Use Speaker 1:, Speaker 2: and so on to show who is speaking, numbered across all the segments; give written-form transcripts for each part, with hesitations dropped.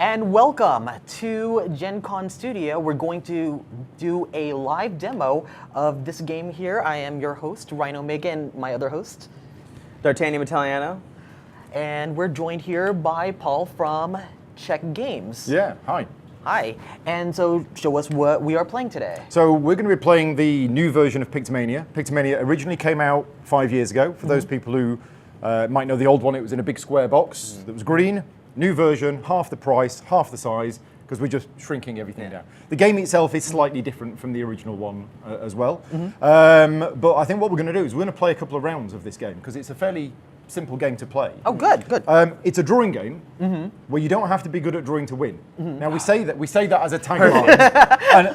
Speaker 1: And welcome to Gen Con Studio. We're going to do a live demo of this game here. I am your host, Rhino Omega, and my other host,
Speaker 2: D'Artagnan Italiano.
Speaker 1: And we're joined here by Paul from Czech Games.
Speaker 3: Yeah, hi.
Speaker 1: Hi. And so show us what we are playing today.
Speaker 3: So we're going to be playing the new version of Pictomania. Pictomania originally came out 5 years ago. For those people who might know the old one, it was in a big square box that was green. New version, half the price, half the size, because we're just shrinking everything down. The game itself is slightly different from the original one as well. But I think what we're going to do is we're going to play a couple of rounds of this game, because it's a fairly simple game to play.
Speaker 1: Oh, good, good.
Speaker 3: It's a drawing game where you don't have to be good at drawing to win. Now we say that as a tagline,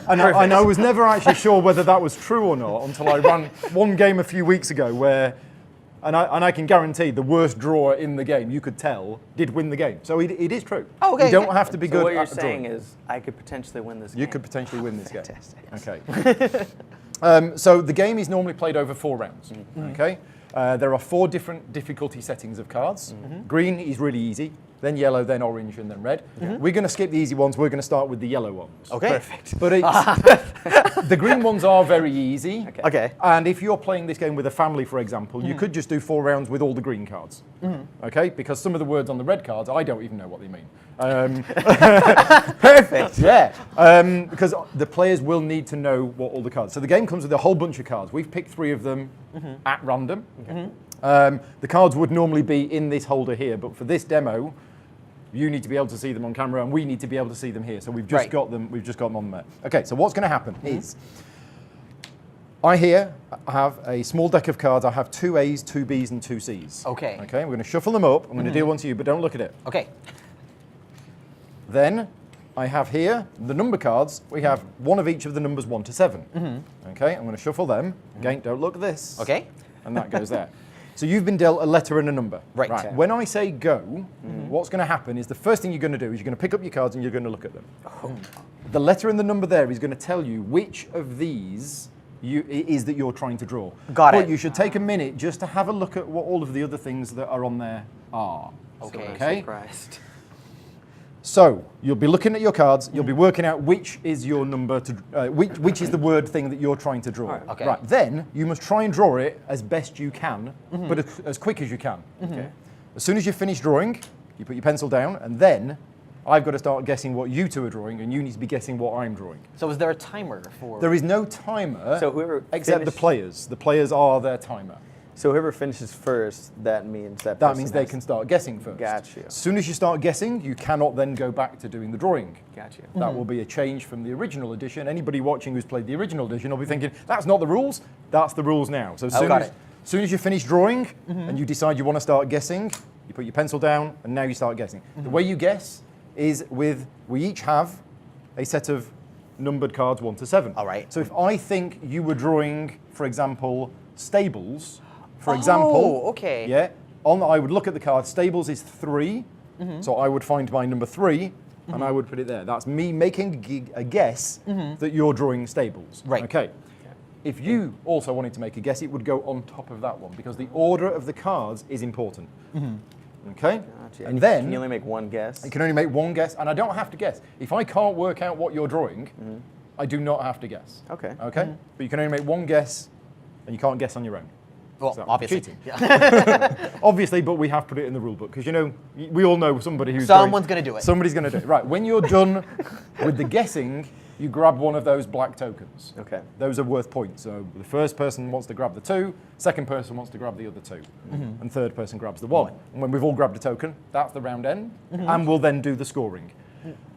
Speaker 3: and I was never actually sure whether that was true or not until I ran one game a few weeks ago where, and I can guarantee the worst drawer in the game, you could tell, did win the game. So it is true.
Speaker 1: Oh, okay.
Speaker 3: You don't have to be good
Speaker 2: What you're
Speaker 3: at drawing.
Speaker 2: saying is, I could potentially win this game.
Speaker 3: You could potentially win this game.
Speaker 1: Fantastic.
Speaker 3: Okay. So the game is normally played over 4 rounds. Okay. There are 4 different difficulty settings of cards. Green is really easy, then yellow, then orange, and then red. We're going to skip the easy ones. We're going to start with the yellow ones.
Speaker 1: Okay.
Speaker 2: Perfect.
Speaker 3: But the green ones are very easy.
Speaker 1: Okay.
Speaker 3: And if you're playing this game with a family, for example, you could just do 4 rounds with all the green cards. Okay? Because some of the words on the red cards, I don't even know what they mean.
Speaker 1: Perfect.
Speaker 3: Yeah. Because the players will need to know what all the cards. So the game comes with a whole bunch of cards. We've picked 3 of them at random. The cards would normally be in this holder here, but for this demo, you need to be able to see them on camera, and we need to be able to see them here. So we've just got them. We've just got them on there. Okay. So what's going to happen is, I have a small deck of cards. I have 2 A's, 2 B's, and 2 C's.
Speaker 1: Okay.
Speaker 3: Okay. We're going to shuffle them up. I'm going to deal one to you, but don't look at it.
Speaker 1: Okay.
Speaker 3: Then I have here the number cards. We have 1 of each of the numbers 1 to 7. Okay. I'm going to shuffle them. Again, don't look at this.
Speaker 1: Okay.
Speaker 3: And that goes there. So you've been dealt a letter and a number.
Speaker 1: Right. Okay.
Speaker 3: When I say go, what's going to happen is the first thing you're going to do is you're going to pick up your cards and you're going to look at them. The letter and the number there is going to tell you which of these it is that you're trying to draw.
Speaker 1: Got it.
Speaker 3: But you should take a minute just to have a look at what all of the other things that are on there are.
Speaker 1: Okay.
Speaker 3: Okay.
Speaker 2: Surprised.
Speaker 3: So you'll be looking at your cards. You'll be working out which is your number to which is the word thing that you're trying to draw.
Speaker 1: Okay.
Speaker 3: Right. Then you must try and draw it as best you can, but as quick as you can. Okay. As soon as you finish drawing, you put your pencil down, and then I've got to start guessing what you 2 are drawing, and you need to be guessing what I'm drawing.
Speaker 1: So is there a timer for?
Speaker 3: There is no timer,
Speaker 2: So whoever
Speaker 3: except the players. The players are their timer.
Speaker 2: So whoever finishes first, that means that.
Speaker 3: That means they can start guessing first.
Speaker 2: Gotcha.
Speaker 3: As soon as you start guessing, you cannot then go back to doing the drawing.
Speaker 2: Gotcha.
Speaker 3: That will be a change from the original edition. Anybody watching who's played the original edition will be thinking, that's not the rules, that's the rules now. So as soon as you finish drawing and you decide you want to start guessing, you put your pencil down and now you start guessing. The way you guess is we each have a set of numbered cards 1 to 7.
Speaker 1: All right.
Speaker 3: So if I think you were drawing, for example, stables, for example.
Speaker 1: Okay.
Speaker 3: Yeah. I would look at the card. Stables is 3. So I would find my number 3 and I would put it there. That's me making a guess that you're drawing stables.
Speaker 1: Right.
Speaker 3: Okay. If you also wanted to make a guess, it would go on top of that one because the order of the cards is important. Okay.
Speaker 2: Gotcha.
Speaker 3: And then
Speaker 2: can you only make 1 guess?
Speaker 3: I can only make 1 guess, and I don't have to guess. If I can't work out what you're drawing, I do not have to guess.
Speaker 2: Okay.
Speaker 3: Okay. But you can only make 1 guess, and you can't guess on your own.
Speaker 1: Well,
Speaker 3: So,
Speaker 1: obviously.
Speaker 3: cheating.
Speaker 1: Yeah.
Speaker 3: Obviously, but we have put it in the rule book because we all know somebody who's
Speaker 1: Someone's going to do it.
Speaker 3: Somebody's going to do it. Right. When you're done with the guessing, you grab one of those black tokens.
Speaker 2: Okay.
Speaker 3: Those are worth points. So the first person wants to grab the 2, second person wants to grab the other 2, and third person grabs the 1. And when we've all grabbed a token, that's the round end, and we'll then do the scoring.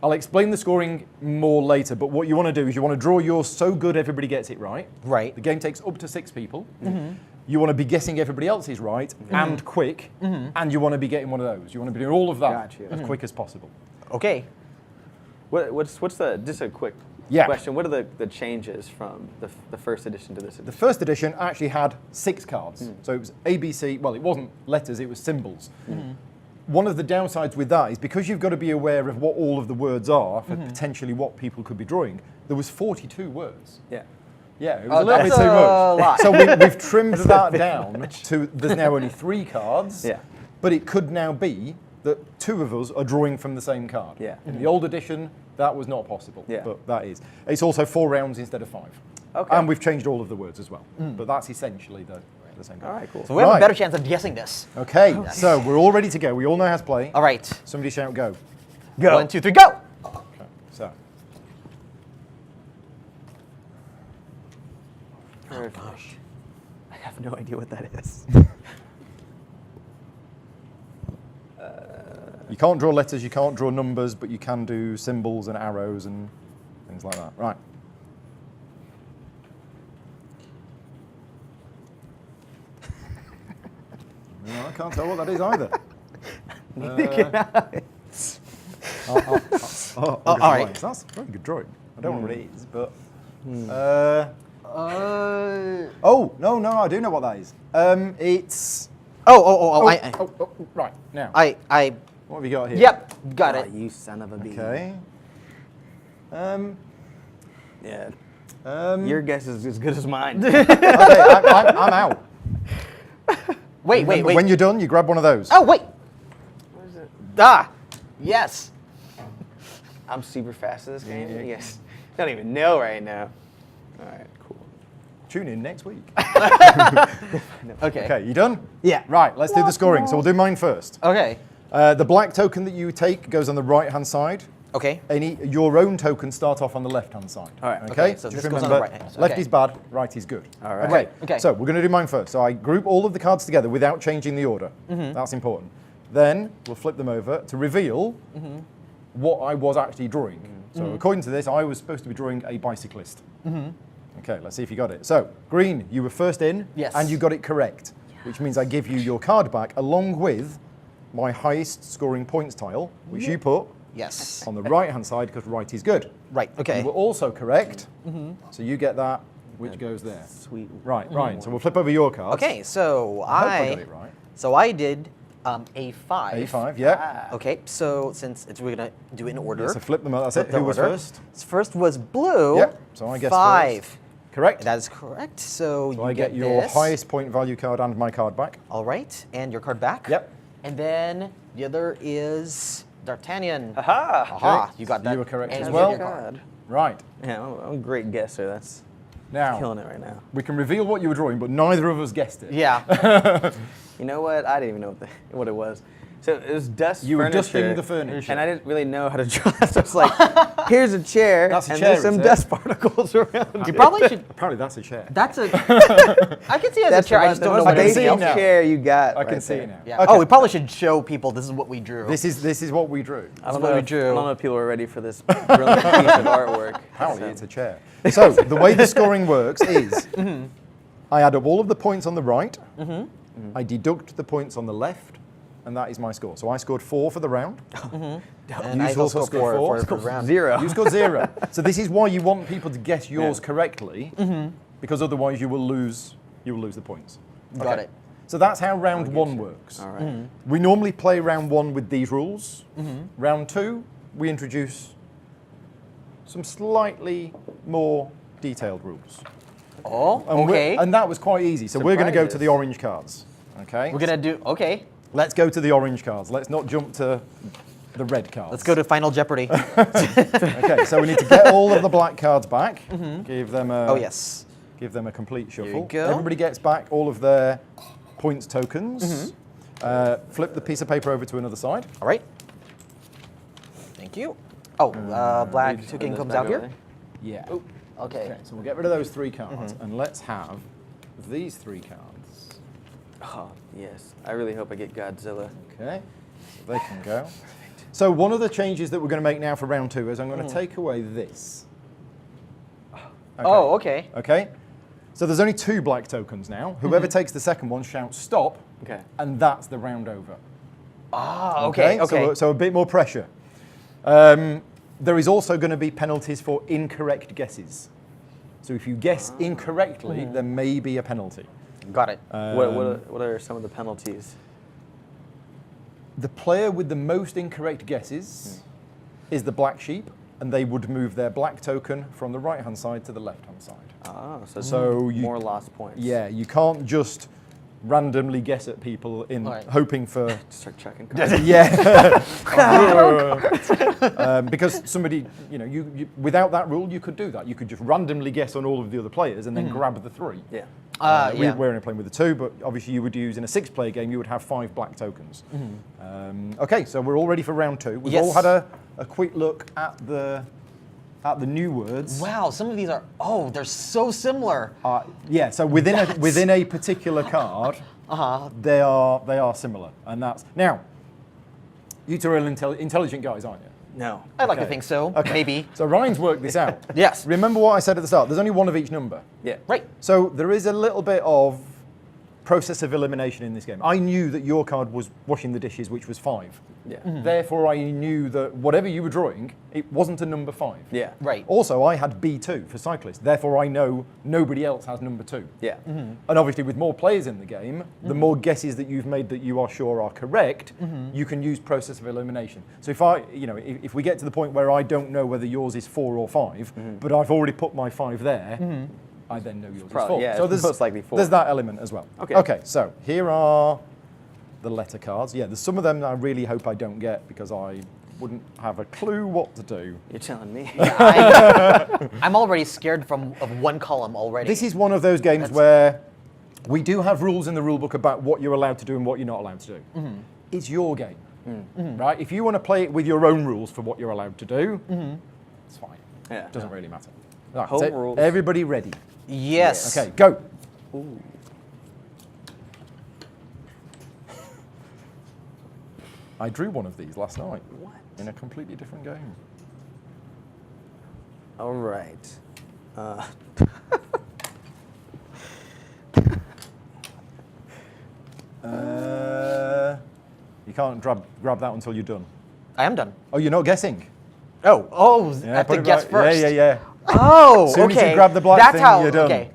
Speaker 3: I'll explain the scoring more later, but what you want to do is you want to draw yours so good everybody gets it right.
Speaker 1: Right.
Speaker 3: The game takes up to 6 people. You want to be guessing everybody else's right and quick, and you want to be getting one of those. You want to be doing all of that as quick as possible.
Speaker 1: Okay.
Speaker 2: What's just a quick question? What are the changes from the first edition to this edition?
Speaker 3: The first edition actually had 6 cards. So it was ABC, well, it wasn't letters, it was symbols. One of the downsides with that is because you've got to be aware of what all of the words are for potentially what people could be drawing, there was 42 words.
Speaker 2: Yeah.
Speaker 3: Yeah, it was a little bit too much. So we've trimmed that down to, there's now only 3 cards,
Speaker 2: Yeah.
Speaker 3: but it could now be that two of us are drawing from the same card.
Speaker 2: Yeah.
Speaker 3: In the old edition, that was not possible.
Speaker 2: Yeah.
Speaker 3: But that is. It's also 4 rounds instead of 5.
Speaker 2: Okay.
Speaker 3: And we've changed all of the words as well. But that's essentially the same card.
Speaker 2: All right, cool.
Speaker 1: So we have a
Speaker 3: Right.
Speaker 1: better chance of guessing this.
Speaker 3: Okay, so we're all ready to go. We all know how to play.
Speaker 1: All right.
Speaker 3: Somebody shout go.
Speaker 1: Go. 1, 2, 3, go.
Speaker 3: Okay, so.
Speaker 2: Oh, gosh. I have no idea what that is.
Speaker 3: You can't draw letters, you can't draw numbers, but you can do symbols and arrows and things like that. Right. No, I can't tell what that is either.
Speaker 2: Neither can I.
Speaker 3: All
Speaker 1: right.
Speaker 3: That's a very good drawing. I don't know what it is, but.
Speaker 1: Oh,
Speaker 3: No, I do know what that is. It's. Right, now.
Speaker 1: I.
Speaker 3: What have you got here?
Speaker 1: Yep, got
Speaker 2: Oh,
Speaker 1: it.
Speaker 2: you son of a bee.
Speaker 3: Okay.
Speaker 2: Yeah. Your guess is as good as mine.
Speaker 3: Okay, I'm out.
Speaker 1: Wait.
Speaker 3: When you're done, you grab one of those.
Speaker 1: Oh, wait.
Speaker 2: What is it?
Speaker 1: Ah, yes.
Speaker 2: I'm super fast at this game.
Speaker 3: Yeah.
Speaker 2: Yes. Don't even know right now. All right, cool.
Speaker 3: Tune in next week.
Speaker 1: Okay.
Speaker 3: Okay, you done?
Speaker 1: Yeah.
Speaker 3: Right, let's do the scoring. So we'll do mine first.
Speaker 1: Okay.
Speaker 3: The black token that you take goes on the right-hand side.
Speaker 1: Okay.
Speaker 3: Your own tokens start off on the left-hand side.
Speaker 2: All right.
Speaker 1: Okay, so
Speaker 3: Just
Speaker 1: this goes on the
Speaker 3: remember,
Speaker 1: right-hand side.
Speaker 3: left
Speaker 1: Okay.
Speaker 3: is bad, right is good.
Speaker 2: All right.
Speaker 3: Okay.
Speaker 1: Okay.
Speaker 3: So we're going to do mine first. So I group all of the cards together without changing the order. That's important. Then we'll flip them over to reveal what I was actually drawing. So according to this, I was supposed to be drawing a bicyclist. Okay, let's see if you got it. So green, you were first in,
Speaker 1: Yes.
Speaker 3: and you got it correct, which means I give you your card back along with my highest scoring points tile, which you put
Speaker 1: Yes.
Speaker 3: on the right-hand side because right is good.
Speaker 1: Right. Okay.
Speaker 3: You were also correct, so you get that, which goes there.
Speaker 2: Sweet.
Speaker 3: Right, right. So we'll flip over your cards.
Speaker 1: Okay. So
Speaker 3: I hope I got it right.
Speaker 1: So I did A5.
Speaker 3: A5, yeah.
Speaker 1: Okay. So since we're gonna do it in order.
Speaker 3: So flip them out. That's
Speaker 1: Flip
Speaker 3: it.
Speaker 1: the
Speaker 3: Who was
Speaker 1: order.
Speaker 3: first?
Speaker 1: First was blue.
Speaker 3: Yep. So I guess
Speaker 1: 5.
Speaker 3: first. Correct.
Speaker 1: That is correct. So,
Speaker 3: So
Speaker 1: you
Speaker 3: I get your
Speaker 1: this.
Speaker 3: highest point value card and my card back.
Speaker 1: All right, and your card back.
Speaker 3: Yep.
Speaker 1: And then the other is D'Artagnan.
Speaker 2: Aha!
Speaker 1: Aha!
Speaker 3: Okay.
Speaker 1: You got
Speaker 3: So
Speaker 1: that.
Speaker 3: you were correct
Speaker 1: and
Speaker 3: as
Speaker 1: you
Speaker 3: well.
Speaker 1: get your card.
Speaker 3: Right.
Speaker 2: Yeah, I'm a great guesser. That's
Speaker 3: Now,
Speaker 2: killing it right now.
Speaker 3: we can reveal what you were drawing, but neither of us guessed it.
Speaker 1: Yeah.
Speaker 2: You know what? I didn't even know what it was. So it was dust
Speaker 3: You were
Speaker 2: furniture,
Speaker 3: dusting the furniture.
Speaker 2: and I didn't really know how to draw. So it's like, here's a chair,
Speaker 3: That's a
Speaker 2: and
Speaker 3: chair,
Speaker 2: there's some
Speaker 3: is it?
Speaker 2: dust particles around.
Speaker 1: You
Speaker 2: it.
Speaker 1: probably should.
Speaker 3: Apparently that's a chair.
Speaker 1: That's a. I can see it as
Speaker 2: That's
Speaker 1: a chair. I
Speaker 2: the
Speaker 1: just
Speaker 2: most
Speaker 1: don't know what it
Speaker 2: basic
Speaker 1: is.
Speaker 3: now.
Speaker 2: chair you got.
Speaker 3: I can
Speaker 2: right
Speaker 3: see
Speaker 2: there.
Speaker 3: it now.
Speaker 1: Yeah.
Speaker 3: Okay.
Speaker 1: Oh, we probably should show people this is what we drew.
Speaker 3: This is what we drew.
Speaker 2: I don't,
Speaker 1: what
Speaker 2: know
Speaker 1: we
Speaker 2: if,
Speaker 1: drew.
Speaker 2: I don't know if people are ready for this brilliant piece of artwork.
Speaker 3: Apparently
Speaker 2: So-
Speaker 3: it's a chair. So the way the scoring works is I add up all of the points on the right, I deduct the points on the left, and that is my score. So I scored 4 for the round.
Speaker 1: and
Speaker 3: You
Speaker 1: I
Speaker 3: also
Speaker 1: also
Speaker 3: scored
Speaker 1: scored
Speaker 3: four.
Speaker 1: for round.
Speaker 2: 0.
Speaker 3: You scored 0. So this is why you want people to guess yours
Speaker 2: Yeah.
Speaker 3: correctly, because otherwise you will lose the points.
Speaker 1: Got it.
Speaker 3: So that's how round 1 works.
Speaker 2: All right.
Speaker 3: We normally play round 1 with these rules. Round 2, we introduce some slightly more detailed rules.
Speaker 1: Oh,
Speaker 3: And
Speaker 1: okay.
Speaker 3: and that was quite easy. So we're going to go to
Speaker 2: Surprises.
Speaker 3: the orange cards. Okay.
Speaker 1: We're gonna do. Okay.
Speaker 3: Let's go to the orange cards. Let's not jump to the red cards.
Speaker 1: Let's go to Final Jeopardy.
Speaker 3: Okay, so we need to get all of the black cards back. Give them a.
Speaker 1: Oh yes.
Speaker 3: Give them a complete shuffle.
Speaker 1: you go.
Speaker 3: Everybody gets back all of their points tokens. Flip the piece of paper over to another side.
Speaker 1: All right. Thank you. Oh, black
Speaker 2: Just
Speaker 1: token
Speaker 2: put this
Speaker 1: comes
Speaker 2: back
Speaker 1: out
Speaker 2: over
Speaker 1: here.
Speaker 3: Yeah.
Speaker 1: Okay.
Speaker 3: Okay, so we'll get rid of those 3 cards and let's have these 3 cards.
Speaker 2: Oh, yes. I really hope I get Godzilla.
Speaker 3: Okay, so they can go. So one of the changes that we're going to make now for round 2 is I'm going to take away this. Okay.
Speaker 1: Oh, okay.
Speaker 3: Okay, so there's only 2 black tokens now. Whoever takes the second one shouts stop,
Speaker 2: Okay.
Speaker 3: and that's the round over.
Speaker 1: Ah, okay. Okay.
Speaker 3: So a bit more pressure. There is also going to be penalties for incorrect guesses. So if you guess incorrectly, there may be a penalty.
Speaker 1: Got it.
Speaker 2: What are some of the penalties?
Speaker 3: The player with the most incorrect guesses is the black sheep, and they would move their black token from the right-hand side to the left-hand side.
Speaker 2: Ah, so
Speaker 3: So you-
Speaker 2: more lost points.
Speaker 3: Yeah, you can't just randomly guess at people in hoping for.
Speaker 2: Just start checking cards.
Speaker 3: Yeah. Because somebody, you without that rule, you could do that. You could just randomly guess on all of the other players and then grab the 3.
Speaker 2: Yeah.
Speaker 3: We're only playing with the 2, but obviously you would use in a 6-player game, you would have 5 black tokens. Okay, so we're all ready for round 2. We've all had a quick look at the new words.
Speaker 1: Wow, some of these are they're so similar.
Speaker 3: Yeah, so within a particular card, they are similar, and that's now. You two are intelligent guys, aren't you?
Speaker 2: No.
Speaker 1: I'd like to think so.
Speaker 3: Okay.
Speaker 1: Maybe.
Speaker 3: So Ryan's worked this out.
Speaker 1: Yes.
Speaker 3: Remember what I said at the start. There's only one of each number.
Speaker 2: Yeah.
Speaker 1: Right.
Speaker 3: So there is a little bit of process of elimination in this game. I knew that your card was washing the dishes, which was 5.
Speaker 2: Yeah.
Speaker 3: Therefore, I knew that whatever you were drawing, it wasn't a number 5.
Speaker 2: Yeah.
Speaker 1: Right.
Speaker 3: Also, I had B2 for cyclist. Therefore, I know nobody else has number 2.
Speaker 2: Yeah.
Speaker 3: And obviously, with more players in the game, the more guesses that you've made that you are sure are correct, you can use process of elimination. So if we get to the point where I don't know whether yours is 4 or 5, but I've already put my 5 there, I then know yours is 4.
Speaker 2: Yeah,
Speaker 3: so
Speaker 2: there's most likely 4.
Speaker 3: There's that element as well.
Speaker 2: Okay.
Speaker 3: Okay. So here are the letter cards. Yeah, there's some of them that I really hope I don't get because I wouldn't have a clue what to do.
Speaker 2: You're telling me.
Speaker 1: I'm already scared of one column already.
Speaker 3: This is one of those games where we do have rules in the rule book about what you're allowed to do and what you're not allowed to do. It's your game, right? If you want to play it with your own rules for what you're allowed to do, it's fine.
Speaker 2: Yeah.
Speaker 3: Doesn't really matter. Right,
Speaker 2: Home
Speaker 3: so
Speaker 2: rules.
Speaker 3: everybody ready?
Speaker 1: Yes.
Speaker 3: Okay, go.
Speaker 2: Ooh.
Speaker 3: I drew one of these last night.
Speaker 2: What?
Speaker 3: In a completely different game.
Speaker 2: All right.
Speaker 3: You can't grab that until you're done.
Speaker 1: I am done.
Speaker 3: Oh, you're not guessing?
Speaker 1: Oh, I have
Speaker 3: put
Speaker 1: to
Speaker 3: it
Speaker 1: guess
Speaker 3: right.
Speaker 1: first.
Speaker 3: Yeah.
Speaker 1: Oh,
Speaker 3: As soon
Speaker 1: okay.
Speaker 3: as you grab the black
Speaker 1: That's
Speaker 3: thing,
Speaker 1: how,
Speaker 3: you're done.
Speaker 1: Okay.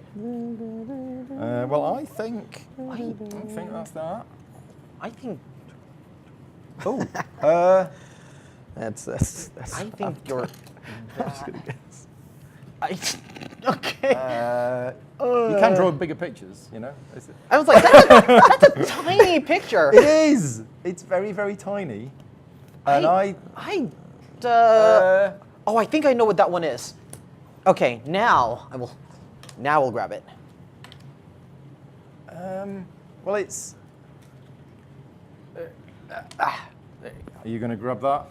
Speaker 3: Well, I think that's that.
Speaker 1: I think.
Speaker 3: Oh.
Speaker 2: That's.
Speaker 1: I think you're.
Speaker 2: I'm just gonna guess.
Speaker 1: Okay.
Speaker 3: You can draw bigger pictures,
Speaker 1: I was like, that's a tiny picture.
Speaker 3: It is. It's very, very tiny. And
Speaker 1: I think I know what that one is. Okay, now we'll grab it.
Speaker 3: Well, it's. Are you going to grab that?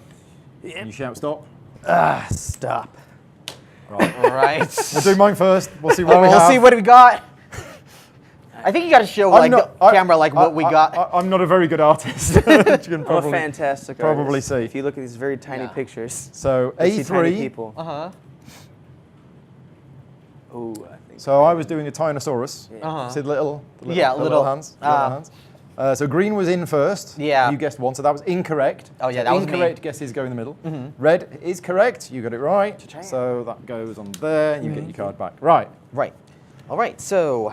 Speaker 2: Yeah.
Speaker 3: Can you shout stop?
Speaker 2: Stop.
Speaker 3: Right.
Speaker 1: All right.
Speaker 3: We'll do mine first. We'll see what we have.
Speaker 1: We'll see what we got. I think you got to show the camera what we got.
Speaker 3: I'm not a very good artist. You can
Speaker 2: I'm a fantastic
Speaker 3: probably
Speaker 2: artist.
Speaker 3: see.
Speaker 2: If you look at these very tiny pictures,
Speaker 3: So
Speaker 2: you see tiny
Speaker 3: A3.
Speaker 2: people. Oh, I think.
Speaker 3: So I was doing a Tyrannosaurus.
Speaker 1: Uh-huh.
Speaker 3: See the little
Speaker 1: little
Speaker 3: hands. Little hands. So green was in first.
Speaker 1: Yeah.
Speaker 3: You guessed 1, so that was incorrect.
Speaker 1: Oh, yeah,
Speaker 3: So
Speaker 1: that was me.
Speaker 3: incorrect guesses go in the middle. Red is correct. You got it right.
Speaker 2: Cha-ching.
Speaker 3: So that goes on there, and you get your card back. Right.
Speaker 1: Right. All right. So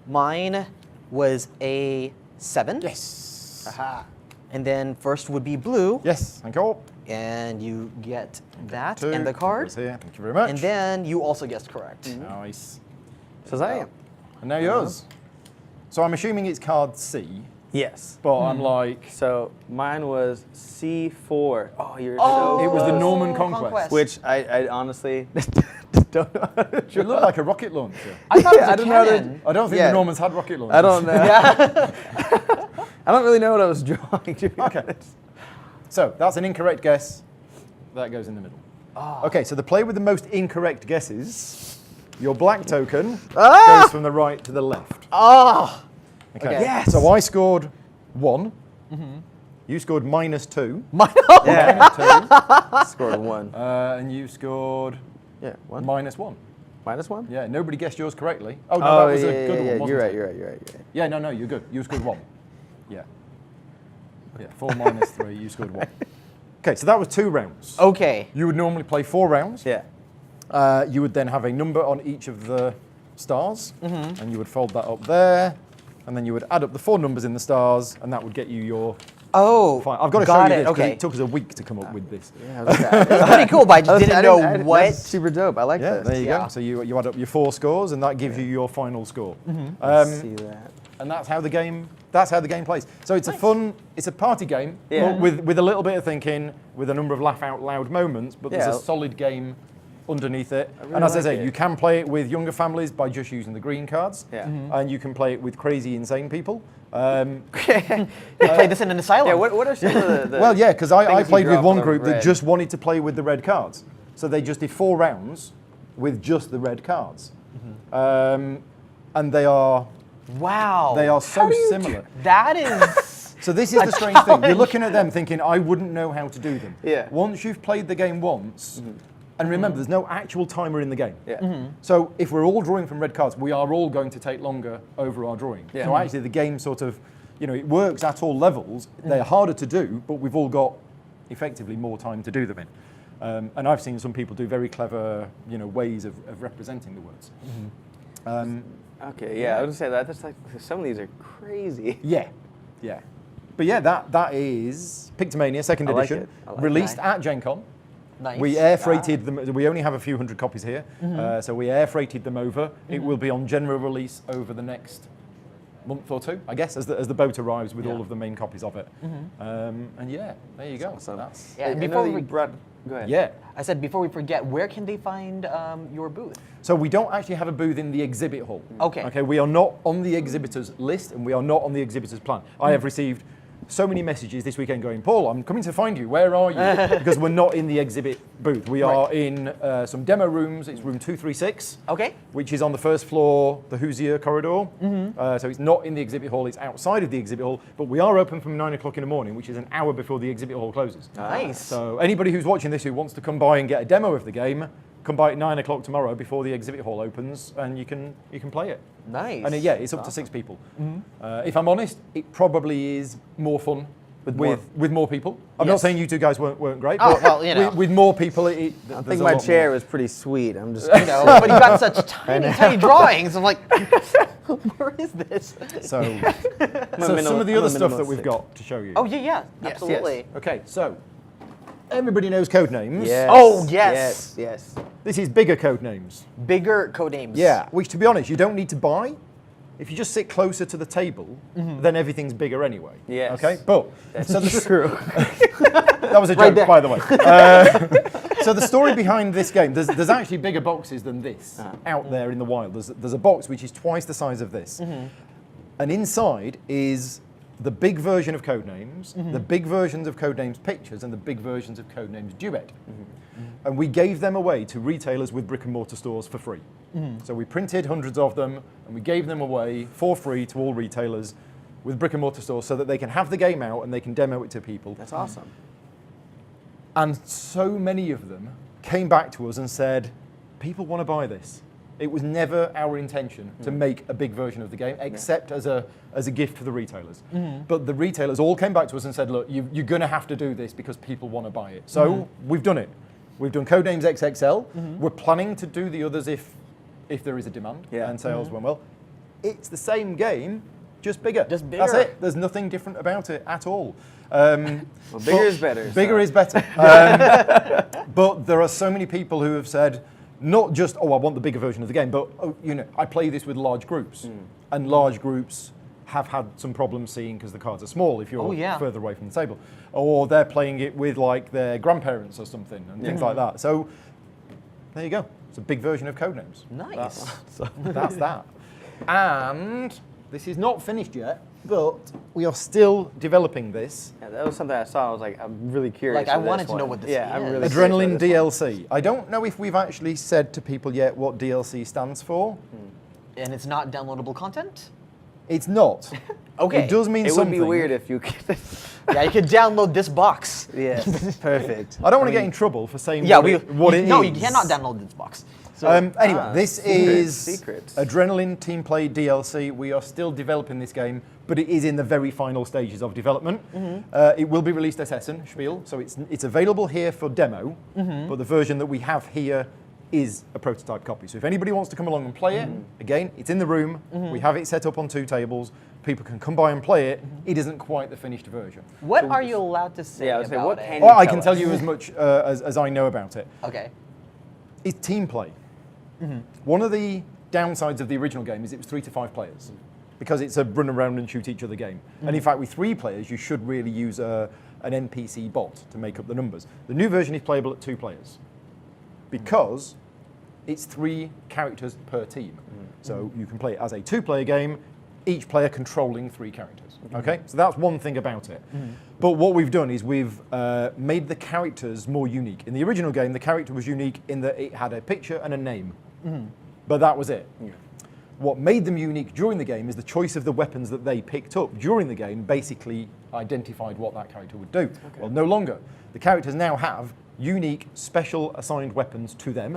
Speaker 1: mine was a 7.
Speaker 3: Yes.
Speaker 1: Aha. And then first would be blue.
Speaker 3: Yes. Thank you.
Speaker 1: And you get that
Speaker 3: 2
Speaker 1: and the card.
Speaker 3: goes here. Thank you very much.
Speaker 1: And then you also guessed correct.
Speaker 3: Nice.
Speaker 2: Says I am.
Speaker 3: And now yours. So I'm assuming it's card C,
Speaker 2: Yes.
Speaker 3: but I'm like.
Speaker 2: So mine was C4. Oh, you're
Speaker 1: Oh,
Speaker 2: so
Speaker 3: It was the
Speaker 2: close.
Speaker 3: Norman Conquest.
Speaker 2: Which I honestly don't know how to
Speaker 3: You look like a rocket launcher.
Speaker 1: I thought it was
Speaker 2: I
Speaker 1: a
Speaker 2: don't know
Speaker 1: cannon.
Speaker 3: I don't think
Speaker 2: Yeah.
Speaker 3: the Normans had rocket launchers.
Speaker 2: I don't know. I don't really know what I was drawing. To be
Speaker 3: Okay.
Speaker 2: honest.
Speaker 3: So that's an incorrect guess. That goes in the middle. Okay, so the player with the most incorrect guesses, your black token goes from the right to the left.
Speaker 1: Oh.
Speaker 3: Okay.
Speaker 1: Okay.
Speaker 2: Yes.
Speaker 3: So I scored 1. You scored -2.
Speaker 2: Yeah. Scored a 1.
Speaker 3: And you scored
Speaker 2: Yeah. 1.
Speaker 3: -1.
Speaker 2: -1.
Speaker 3: Yeah, nobody guessed yours correctly. Oh, no, that was a good one, wasn't
Speaker 2: You're
Speaker 3: it?
Speaker 2: right. You're right.
Speaker 3: Yeah, no, you're good. You scored 1. Yeah. Yeah, 4 -3, you scored 1. Okay, so that was 2 rounds.
Speaker 1: Okay.
Speaker 3: You would normally play 4 rounds.
Speaker 2: Yeah.
Speaker 3: You would then have a number on each of the stars, and you would fold that up there, and then you would add up the 4 numbers in the stars, and that would get you your
Speaker 1: Oh.
Speaker 3: final. I've got to
Speaker 1: got
Speaker 3: show you
Speaker 1: it.
Speaker 3: this because
Speaker 1: Okay.
Speaker 3: it took us a week to come up with this.
Speaker 2: Yeah.
Speaker 1: It's pretty cool, but I just didn't know what.
Speaker 2: That's super dope. I like
Speaker 3: Yeah,
Speaker 2: this.
Speaker 3: there you
Speaker 1: Yeah.
Speaker 3: go. So you add up your 4 scores, and that gives you your final score.
Speaker 2: See that.
Speaker 3: and that's how the game plays. So it's it's a party game
Speaker 2: Yeah.
Speaker 3: with a little bit of thinking, with a number of laugh out loud moments, but there's a solid game underneath it.
Speaker 2: really
Speaker 3: And as I
Speaker 2: like
Speaker 3: say,
Speaker 2: it.
Speaker 3: you can play it with younger families by just using the green cards.
Speaker 2: Yeah.
Speaker 3: And you can play it with crazy, insane people.
Speaker 1: You play this in an asylum.
Speaker 2: Yeah, what are some of the
Speaker 3: Well, yeah, because I
Speaker 2: things you
Speaker 3: played with
Speaker 2: drop
Speaker 3: one
Speaker 2: on
Speaker 3: group that
Speaker 2: red?
Speaker 3: just wanted to play with the red cards. So they just did 4 rounds with just the red cards. And they are
Speaker 1: Wow.
Speaker 3: so similar.
Speaker 1: That is.
Speaker 3: So this is the strange thing. You're looking at them thinking, I wouldn't know how to do them.
Speaker 2: Yeah.
Speaker 3: Once you've played the game once, and remember, there's no actual timer in the game.
Speaker 2: Yeah.
Speaker 3: So if we're all drawing from red cards, we are all going to take longer over our drawing.
Speaker 2: Yeah.
Speaker 3: So actually the game sort of, it works at all levels. They're harder to do, but we've all got effectively more time to do them in. And I've seen some people do very clever, ways of representing the words.
Speaker 2: Okay, yeah, I would say that. That's like some of these are crazy.
Speaker 3: Yeah. But yeah, that is Pictomania, second
Speaker 2: I like
Speaker 3: edition,
Speaker 2: it. I like
Speaker 3: released
Speaker 1: it.
Speaker 3: at Gen Con.
Speaker 1: Nice.
Speaker 3: We air freighted them. We only have a few hundred copies here, so we air freighted them over. It will be on general release over the next month or two, I guess, as the boat arrives with all of the main copies of it. And yeah, there you go.
Speaker 2: Awesome.
Speaker 3: That's,
Speaker 1: Yeah, and
Speaker 2: I know
Speaker 1: before
Speaker 2: that
Speaker 1: we
Speaker 2: you brought. Go ahead.
Speaker 3: yeah.
Speaker 1: I said before we forget, where can they find your booth?
Speaker 3: So we don't actually have a booth in the exhibit hall.
Speaker 1: Okay.
Speaker 3: Okay, we are not on the exhibitors list, and we are not on the exhibitors plan. I have received so many messages this weekend going, Paul, I'm coming to find you. Where are you? Because we're not in the exhibit booth. We are in some demo rooms. It's room 236.
Speaker 1: Okay.
Speaker 3: Which is on the first floor, the Hoosier corridor. So it's not in the exhibit hall. It's outside of the exhibit hall. But we are open from 9 o'clock in the morning, which is an hour before the exhibit hall closes.
Speaker 1: Nice.
Speaker 3: So anybody who's watching this who wants to come by and get a demo of the game, come by at 9 o'clock tomorrow before the exhibit hall opens, and you can play it.
Speaker 1: Nice.
Speaker 3: And it's up to 6 people. If I'm honest, it probably is more fun with more people. I'm not
Speaker 1: Yes.
Speaker 3: saying you two guys weren't great,
Speaker 1: Oh,
Speaker 3: but
Speaker 1: well,
Speaker 3: with more people,
Speaker 2: I think my chair was pretty sweet. I'm just.
Speaker 1: But you got such tiny drawings. I'm like, where is this?
Speaker 3: So some of the other stuff that we've got to show you.
Speaker 1: Oh yeah,
Speaker 2: Yes,
Speaker 1: absolutely.
Speaker 3: Okay, so everybody knows code names.
Speaker 2: Yes.
Speaker 1: Oh, yes.
Speaker 2: Yes.
Speaker 3: This is bigger code names.
Speaker 1: Bigger code names.
Speaker 3: Yeah, which to be honest, you don't need to buy. If you just sit closer to the table, then everything's bigger anyway.
Speaker 2: Yes.
Speaker 3: Okay, but
Speaker 2: That's true.
Speaker 3: that was a joke,
Speaker 1: there.
Speaker 3: by the way. So the story behind this game, there's actually bigger boxes than this out there in the wild. There's a box which is twice the size of this. And inside is the big version of Codenames, the big versions of Codenames Pictures, and the big versions of Codenames Duet. And we gave them away to retailers with brick and mortar stores for free. So we printed hundreds of them, and we gave them away for free to all retailers with brick and mortar stores so that they can have the game out and they can demo it to people.
Speaker 2: That's awesome.
Speaker 3: And so many of them came back to us and said, people want to buy this. It was never our intention to make a big version of the game, except as a gift to the retailers. But the retailers all came back to us and said, look, you're going to have to do this because people want to buy it. So we've done it. We've done Codenames XXL. We're planning to do the others if there is a demand and sales went well. It's the same game, just bigger.
Speaker 1: Just bigger.
Speaker 3: That's it. There's nothing different about it at all.
Speaker 2: Well, bigger is better.
Speaker 3: Bigger is better. But there are so many people who have said, not just, I want the bigger version of the game, but, I play this with large groups. And large groups have had some problems seeing because the cards are small if you're further away from the table. Or they're playing it with like their grandparents or something and things like that. So there you go. It's a big version of Codenames.
Speaker 1: Nice.
Speaker 3: That's that. And this is not finished yet, but we are still developing this.
Speaker 2: Yeah, that was something I saw. I was like, I'm really curious.
Speaker 1: Like, I
Speaker 2: with this
Speaker 1: wanted to know
Speaker 2: one.
Speaker 1: what this
Speaker 2: Yeah, I'm
Speaker 1: is.
Speaker 2: really
Speaker 3: Adrenaline
Speaker 2: curious about this
Speaker 3: DLC. I don't know if we've actually said to people yet what DLC stands for.
Speaker 1: And it's not downloadable content?
Speaker 3: It's not.
Speaker 1: Okay.
Speaker 3: It does mean
Speaker 2: one. It
Speaker 3: something.
Speaker 2: would be weird if you could.
Speaker 1: Yeah, you could download this box.
Speaker 2: Yes, perfect.
Speaker 3: I don't want to get in trouble for saying
Speaker 1: Yeah,
Speaker 3: what it is.
Speaker 1: No, you cannot download this box. So,
Speaker 3: Anyway, this is
Speaker 2: secrets.
Speaker 3: Adrenaline Team Play DLC. We are still developing this game, but it is in the very final stages of development. It will be released as Essen Spiel, so it's available here for demo, but the version that we have here is a prototype copy. So if anybody wants to come along and play it, again, it's in the room. We have it set up on 2 tables. People can come by and play it. It isn't quite the finished version.
Speaker 1: what are you allowed to say
Speaker 2: Yeah, I was saying,
Speaker 1: about
Speaker 2: what
Speaker 1: it?
Speaker 2: can
Speaker 3: Well, I
Speaker 2: tell
Speaker 3: can tell
Speaker 2: us?
Speaker 3: you as much as I know about it.
Speaker 1: Okay.
Speaker 3: It's team play. One of the downsides of the original game is it was 3 to 5 players. because it's a run around and shoot each other game. And in fact, with 3 players, you should really use an NPC bot to make up the numbers. The new version is playable at 2 players because it's 3 characters per team. So you can play it as a 2-player game, each player controlling 3 characters. Okay, so that's one thing about it. But what we've done is we've made the characters more unique. In the original game, the character was unique in that it had a picture and a name, but that was it. What made them unique during the game is the choice of the weapons that they picked up during the game basically identified what that character would do. Okay. Well, no longer. The characters now have unique, special assigned weapons to them,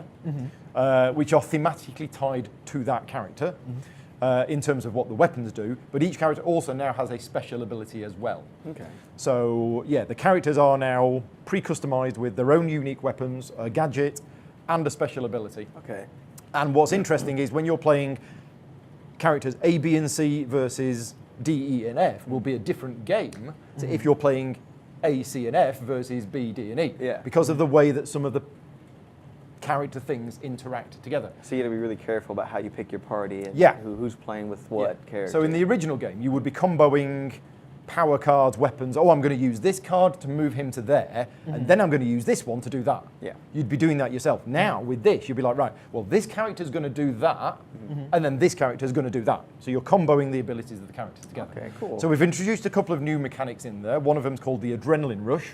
Speaker 3: which are thematically tied to that character in terms of what the weapons do, but each character also now has a special ability as well. Okay. So, yeah, the characters are now pre-customized with their own unique weapons, a gadget, and a special ability. Okay. And what's interesting is when you're playing characters A, B, and C versus D, E, and F will be a different game to if you're playing A, C, and F versus B, D, and E. Yeah. Because of the way that some of the character things interact together.
Speaker 2: So you got to be really careful about how you pick your party and who's playing with what character.
Speaker 3: So in the original game, you would be comboing power cards, weapons. Oh, I'm going to use this card to move him to there, and then I'm going to use this one to do that. Yeah. You'd be doing that yourself. Now, with this, you'd be like, right, well, this character's going to do that, and then this character's going to do that. So you're comboing the abilities of the characters together. Okay, cool. So we've introduced a couple of new mechanics in there. One of them's called the Adrenaline Rush.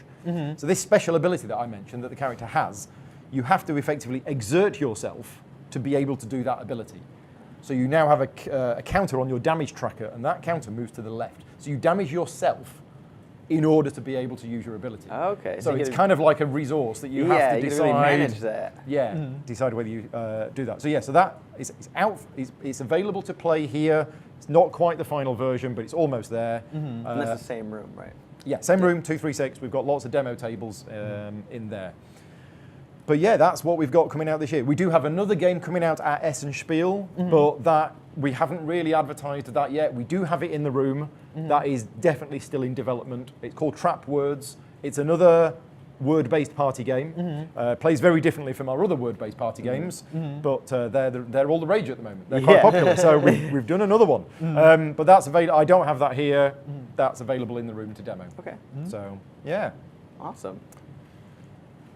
Speaker 3: So this special ability that I mentioned that the character has, you have to effectively exert yourself to be able to do that ability. So you now have a counter on your damage tracker, and that counter moves to the left. So you damage yourself in order to be able to use your ability. Okay. So it's kind of like a resource that you have to decide.
Speaker 2: You really manage that.
Speaker 3: Yeah, decide whether you do that. So yeah, so that is out. It's available to play here. It's not quite the final version, but it's almost there.
Speaker 2: And that's the same room, right?
Speaker 3: Yeah, same room, 236. We've got lots of demo tables in there. But yeah, that's what we've got coming out this year. We do have another game coming out at Essen Spiel, but that we haven't really advertised that yet. We do have it in the room. That is definitely still in development. It's called Trapped Words. It's another word-based party game. Plays very differently from our other word-based party games, but they're all the rage at the moment. They're quite popular, so we've done another one. But that's available. I don't have that here. That's available in the room to demo. Okay. So yeah.
Speaker 2: Awesome.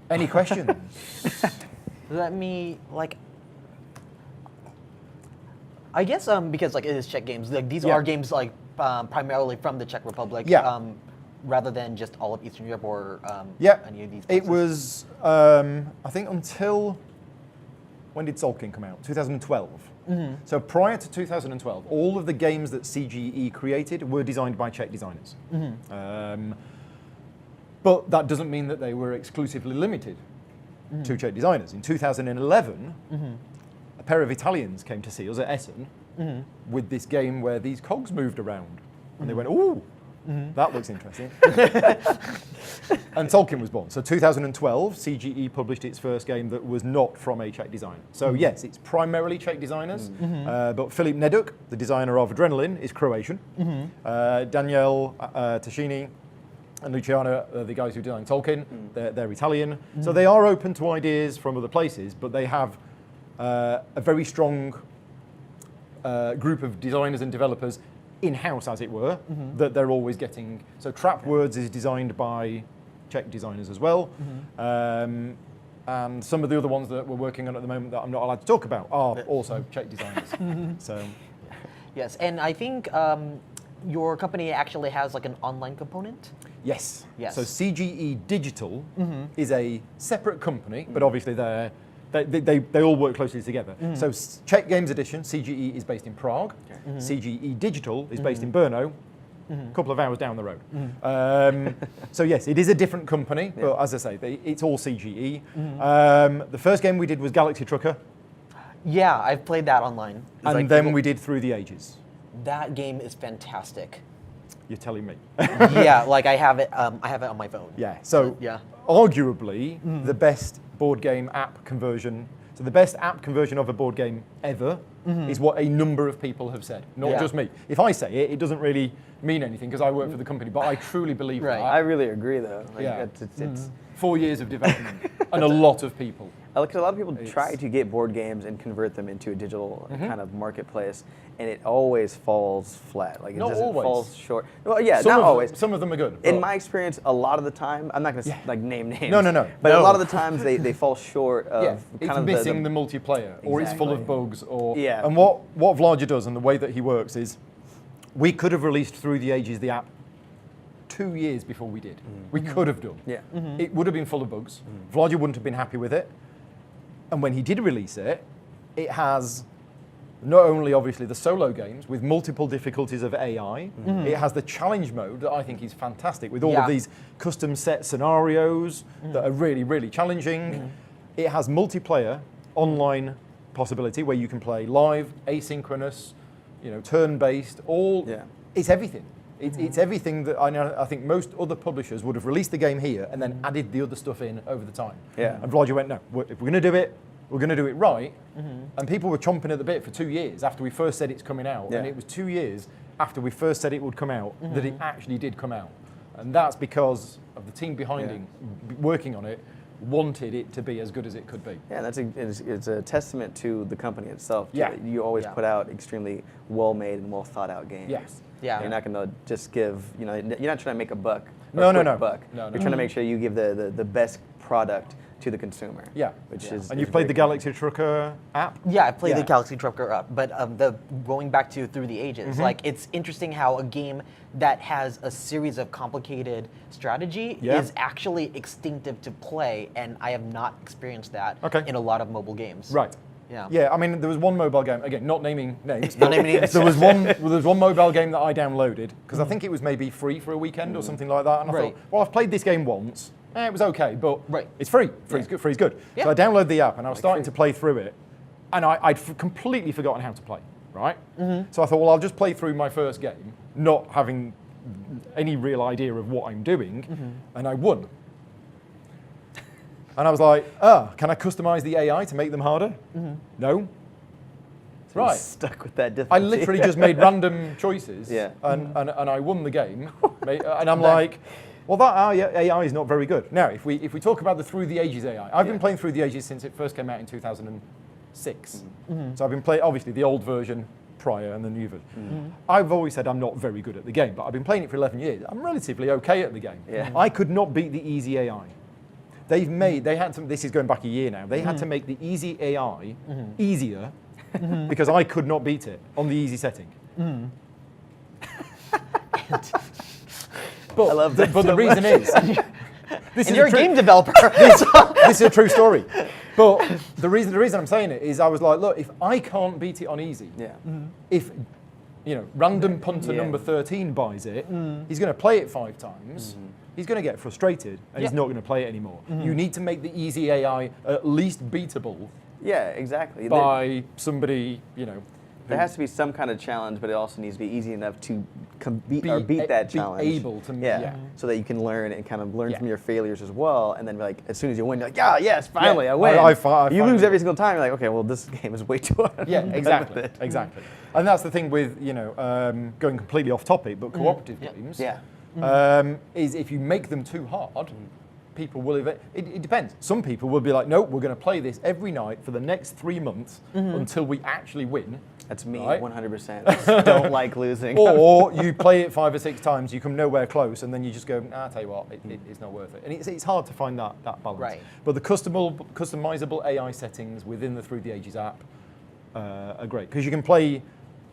Speaker 3: Any questions?
Speaker 1: Let me, I guess because it is Czech games, these are games primarily from the Czech Republic, rather than just all of Eastern Europe or any of these places.
Speaker 3: It was, I think until, when did Tolkien come out? 2012. So prior to 2012, all of the games that CGE created were designed by Czech designers. But that doesn't mean that they were exclusively limited to Czech designers. In 2011, a pair of Italians came to see us at Essen with this game where these cogs moved around. And they went, ooh, that looks interesting. And Tolkien was born. So 2012, CGE published its first game that was not from a Czech designer. So yes, it's primarily Czech designers, but Filip Neduk, the designer of Adrenaline, is Croatian. Daniel Tascini and Luciano, the guys who designed Tolkien, they're Italian. So they are open to ideas from other places, but they have a very strong group of designers and developers in-house, as it were, that they're always getting. So Trapped Words is designed by Czech designers as well. And some of the other ones that we're working on at the moment that I'm not allowed to talk about are also Czech designers. So,
Speaker 1: yes, and I think your company actually has an online component?
Speaker 3: Yes. So CGE Digital is a separate company, but obviously they all work closely together. So Czech Games Edition, CGE, is based in Prague. CGE Digital is based in Brno, a couple of hours down the road. So yes, it is a different company, but as I say, it's all CGE. The first game we did was Galaxy Trucker.
Speaker 1: Yeah, I've played that online.
Speaker 3: And then we did Through the Ages.
Speaker 1: That game is fantastic.
Speaker 3: You're telling me.
Speaker 1: Yeah, I have it on my phone.
Speaker 3: Yeah. So arguably the best board game app conversion. So the best app conversion of a board game ever is what a number of people have said, not just me. If I say it, it doesn't really mean anything because I work for the company, but I truly believe that.
Speaker 2: I really agree, though.
Speaker 3: It's 4 years of development and a lot of people.
Speaker 2: Because a lot of people try to get board games and convert them into a digital kind of marketplace, and it always falls flat. Like it
Speaker 3: Not
Speaker 2: doesn't
Speaker 3: always.
Speaker 2: fall short. Well, yeah, not always.
Speaker 3: Some of them are good.
Speaker 2: In my experience, a lot of the time, I'm not going to like name names.
Speaker 3: No.
Speaker 2: But a lot of the times they fall short of
Speaker 3: it's
Speaker 2: kind of
Speaker 3: missing the multiplayer, or it's full of bugs, or And what Vladia does and the way that he works is, we could have released Through the Ages the app 2 years before we did. We could have done.
Speaker 2: Yeah.
Speaker 3: It would have been full of bugs. Vladia wouldn't have been happy with it. And when he did release it, it has not only obviously the solo games with multiple difficulties of AI, it has the challenge mode that I think is fantastic with all of these custom set scenarios that are really, really challenging. It has multiplayer online possibility where you can play live, asynchronous, turn-based, it's everything. It's everything that I think most other publishers would have released the game here and then added the other stuff in over the time.
Speaker 2: Yeah.
Speaker 3: And Vladia went, no, if we're going to do it, we're going to do it right. And people were chomping at the bit for 2 years after we first said it's coming out. And it was 2 years after we first said it would come out that it actually did come out. And that's because of the team behind it, working on it, wanted it to be as good as it could be.
Speaker 2: Yeah, it's a testament to the company itself.
Speaker 3: Yeah.
Speaker 2: You always put out extremely well-made and well-thought-out games.
Speaker 3: Yes.
Speaker 1: Yeah.
Speaker 2: You're not going to just give, you're not trying to make a buck.
Speaker 3: No.
Speaker 2: Buck.
Speaker 3: No.
Speaker 2: You're trying to make sure you give the best product to the consumer.
Speaker 3: Yeah.
Speaker 2: Which is.
Speaker 3: And you've played the Galaxy Trucker app?
Speaker 1: Yeah, I played the Galaxy Trucker up, but going back to Through the Ages, like it's interesting how a game that has a series of complicated strategy is actually instinctive to play, and I have not experienced that in a lot of mobile games.
Speaker 3: Right.
Speaker 1: Yeah.
Speaker 3: Yeah, I mean, there was one mobile game, again, not naming names.
Speaker 1: Not naming names.
Speaker 3: There was one mobile game that I downloaded, because I think it was maybe free for a weekend or something like that, and I thought, well, I've played this game once, it was okay, but it's free. Free's good. Free's good.
Speaker 1: Yeah.
Speaker 3: So I downloaded the app, and I was starting to play through it, and I'd completely forgotten how to play, right? So I thought, well, I'll just play through my first game, not having any real idea of what I'm doing, and I won. And I was like, can I customize the AI to make them harder? No.
Speaker 2: So right. Stuck with that difficulty.
Speaker 3: I literally just made random choices, and I won the game. And I'm like, well, that AI is not very good. Now, if we talk about the Through the Ages AI, I've been playing Through the Ages since it first came out in 2006. So I've been playing, obviously, the old version prior and the new version. I've always said I'm not very good at the game, but I've been playing it for 11 years. I'm relatively okay at the game. I could not beat the easy AI. They had to, this is going back a year now, they had to make the easy AI easier because I could not beat it on the easy setting. But,
Speaker 2: I love that.
Speaker 3: But the reason is,
Speaker 1: you're a game developer.
Speaker 3: This is a true story. But the reason I'm saying it is I was like, look, if I can't beat it on easy, if random punter number 13 buys it, he's going to play it 5 times. He's going to get frustrated and he's not going to play it anymore. You need to make the easy AI at least beatable.
Speaker 2: Yeah, exactly.
Speaker 3: By somebody,
Speaker 2: there has to be some kind of challenge, but it also needs to be easy enough to beat that challenge.
Speaker 3: Be able to,
Speaker 2: so that you can learn and kind of learn from your failures as well. And then, like, as soon as you win, you're like, yes, finally, I win. You lose every single time. You're like, okay, well, this game is way too hard.
Speaker 3: Yeah, exactly. And that's the thing with going completely off topic, but cooperative games. Is if you make them too hard, people will. It depends. Some people will be like, no, we're going to play this every night for the next 3 months until we actually win.
Speaker 2: That's me, 100%. Don't like losing.
Speaker 3: Or you play it 5 or 6 times, you come nowhere close, and then you just go, I'll tell you what, it's not worth it. And it's hard to find that balance.
Speaker 1: Right.
Speaker 3: But the customizable AI settings within the Through the Ages app are great because you can play.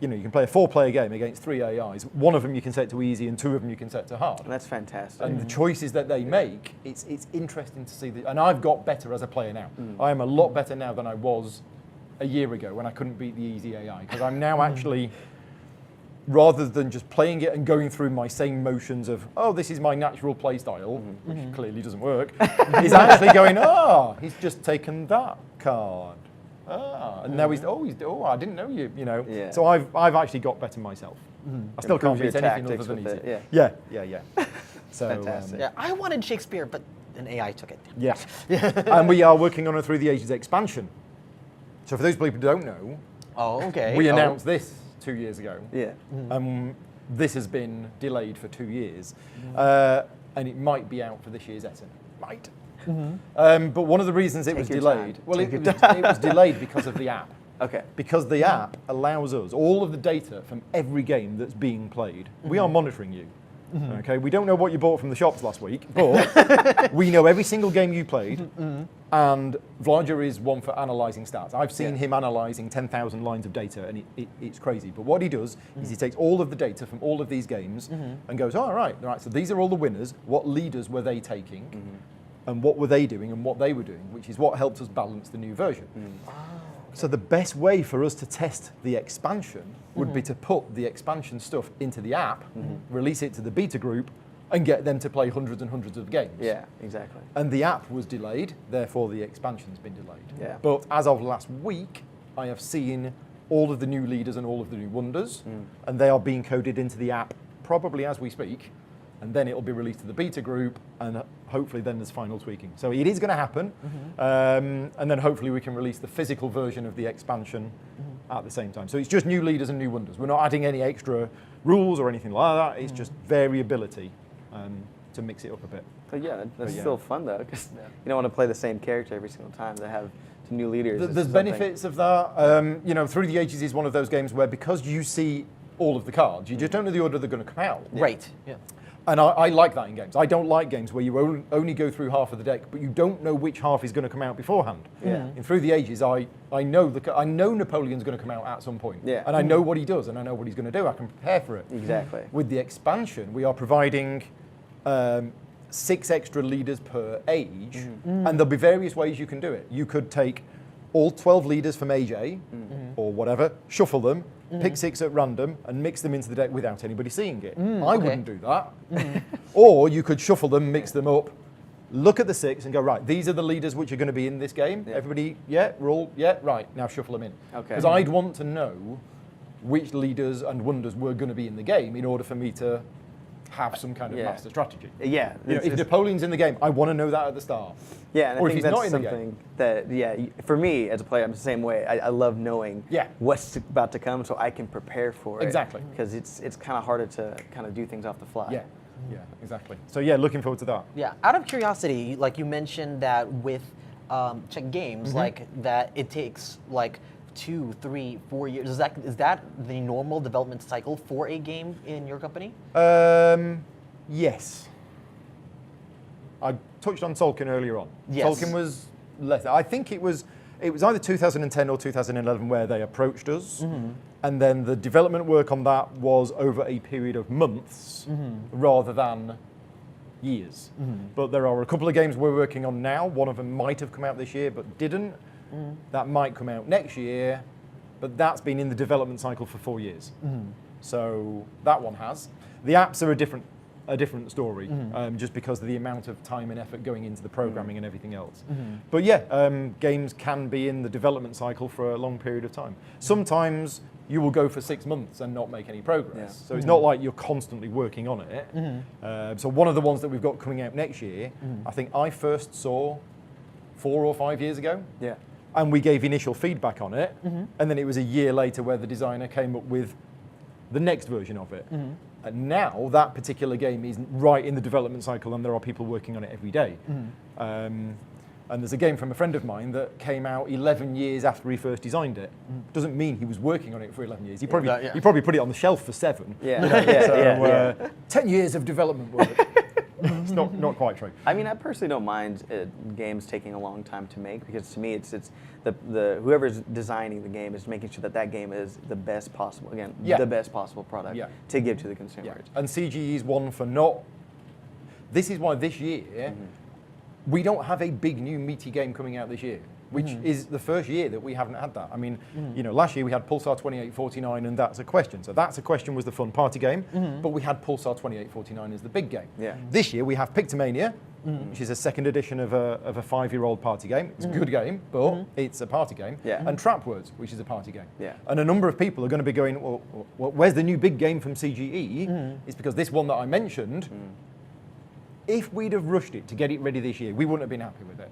Speaker 3: You can play a 4-player game against 3 AIs. One of them you can set to easy, and 2 of them you can set to hard.
Speaker 2: And that's fantastic.
Speaker 3: And the choices that they make, it's interesting to see. And I've got better as a player now. I am a lot better now than I was a year ago when I couldn't beat the easy AI. Because I'm now actually, rather than just playing it and going through my same motions of, this is my natural play style, which clearly doesn't work, he's actually going, he's just taken that card. And now I didn't know you, So I've actually got better myself. I still can't beat anything other than easy. Yeah. So,
Speaker 2: fantastic.
Speaker 1: I wanted Shakespeare, but an AI took it.
Speaker 3: Yeah. And we are working on a Through the Ages expansion. So for those people who don't know, we announced this 2 years ago.
Speaker 2: Yeah.
Speaker 3: This has been delayed for 2 years. And it might be out for this year's Essen. Might. But one of the reasons it was delayed, it was delayed because of the app.
Speaker 2: Okay.
Speaker 3: Because the app allows us all of the data from every game that's being played. We are monitoring you. Okay, we don't know what you bought from the shops last week, but we know every single game you played, and Vlager is one for analysing stats. I've seen him analysing 10,000 lines of data, and it's crazy. But what he does is he takes all of the data from all of these games and goes, all right, so these are all the winners. What leaders were they taking, and what were they doing, and what they were doing, which is what helps us balance the new version. So the best way for us to test the expansion would be to put the expansion stuff into the app, release it to the beta group, and get them to play hundreds and hundreds of games.
Speaker 2: Yeah, exactly.
Speaker 3: And the app was delayed, therefore the expansion's been delayed.
Speaker 2: Yeah.
Speaker 3: But as of last week, I have seen all of the new leaders and all of the new wonders, and they are being coded into the app probably as we speak, and then it'll be released to the beta group, and hopefully then there's final tweaking. So it is going to happen, and then hopefully we can release the physical version of the expansion at the same time. So it's just new leaders and new wonders. We're not adding any extra rules or anything like that. It's just variability to mix it up a bit.
Speaker 2: But yeah, that's still fun though, because you don't want to play the same character every single time. To have some new leaders.
Speaker 3: There's benefits of that. Through the Ages is one of those games where because you see all of the cards, you just don't know the order they're going to come out.
Speaker 1: Right. Yeah.
Speaker 3: And I like that in games. I don't like games where you only go through half of the deck, but you don't know which half is going to come out beforehand.
Speaker 2: Yeah.
Speaker 3: And Through the Ages, I know Napoleon's going to come out at some point.
Speaker 2: Yeah.
Speaker 3: And I know what he does, and I know what he's going to do. I can prepare for it.
Speaker 2: Exactly.
Speaker 3: With the expansion, we are providing 6 extra leaders per age, and there'll be various ways you can do it. You could take all 12 leaders from age A, or whatever, shuffle them, pick 6 at random, and mix them into the deck without anybody seeing it. I wouldn't do that. Or you could shuffle them, mix them up, look at the 6 and go, right, these are the leaders which are going to be in this game.
Speaker 2: Yeah.
Speaker 3: Everybody, roll, right, now shuffle them in.
Speaker 2: Okay.
Speaker 3: Because I'd want to know which leaders and wonders were going to be in the game in order for me to have some kind of master strategy.
Speaker 2: Yeah.
Speaker 3: If Napoleon's in the game, I want to know that at the start.
Speaker 2: Yeah, and
Speaker 3: or
Speaker 2: I
Speaker 3: if
Speaker 2: think
Speaker 3: he's
Speaker 2: that's
Speaker 3: not in the
Speaker 2: something
Speaker 3: game.
Speaker 2: that, for me as a player, I'm the same way. I love knowing what's about to come so I can prepare for it.
Speaker 3: Exactly.
Speaker 2: Because it's kind of harder to kind of do things off the fly.
Speaker 3: Yeah, exactly. So yeah, looking forward to that.
Speaker 1: Yeah, out of curiosity, like you mentioned that with Czech games, like that it takes like 2, 3, 4 years. Is that the normal development cycle for a game in your company?
Speaker 3: Yes. I touched on Tolkien earlier on.
Speaker 1: Yes.
Speaker 3: Tolkien was less. I think it was either 2010 or 2011 where they approached us, and then the development work on that was over a period of months rather than years. But there are a couple of games we're working on now. One of them might have come out this year but didn't. That might come out next year, but that's been in the development cycle for 4 years. So that one has. The apps are a different story, just because of the amount of time and effort going into the programming and everything else. But yeah, games can be in the development cycle for a long period of time. Sometimes you will go for 6 months and not make any progress. So it's not like you're constantly working on it. So one of the ones that we've got coming out next year, I think I first saw 4 or 5 years ago.
Speaker 2: Yeah.
Speaker 3: And we gave initial feedback on it, and then it was a year later where the designer came up with the next version of it. And now that particular game is right in the development cycle, and there are people working on it every day. And there's a game from a friend of mine that came out 11 years after he first designed it. Doesn't mean he was working on it for 11 years. He probably put it on the shelf for 7.
Speaker 2: Yeah.
Speaker 3: 10 years of development work. It's not quite true.
Speaker 2: I mean, I personally don't mind games taking a long time to make, because to me, it's the whoever's designing the game is making sure that game is the best possible, the best possible product to give to the consumers.
Speaker 3: And CGE is one for not. This is why this year we don't have a big new meaty game coming out this year, which is the first year that we haven't had that. I mean, last year we had Pulsar 2849, and that's a question. So that's a question was the fun party game, but we had Pulsar 2849 as the big game.
Speaker 2: Yeah.
Speaker 3: This year we have Pictomania, which is a second edition of a 5-year-old party game. It's a good game, but it's a party game.
Speaker 2: Yeah.
Speaker 3: And Trap Words, which is a party game.
Speaker 2: Yeah.
Speaker 3: And a number of people are going to be going, well, where's the new big game from CGE? It's because this one that I mentioned, if we'd have rushed it to get it ready this year, we wouldn't have been happy with it.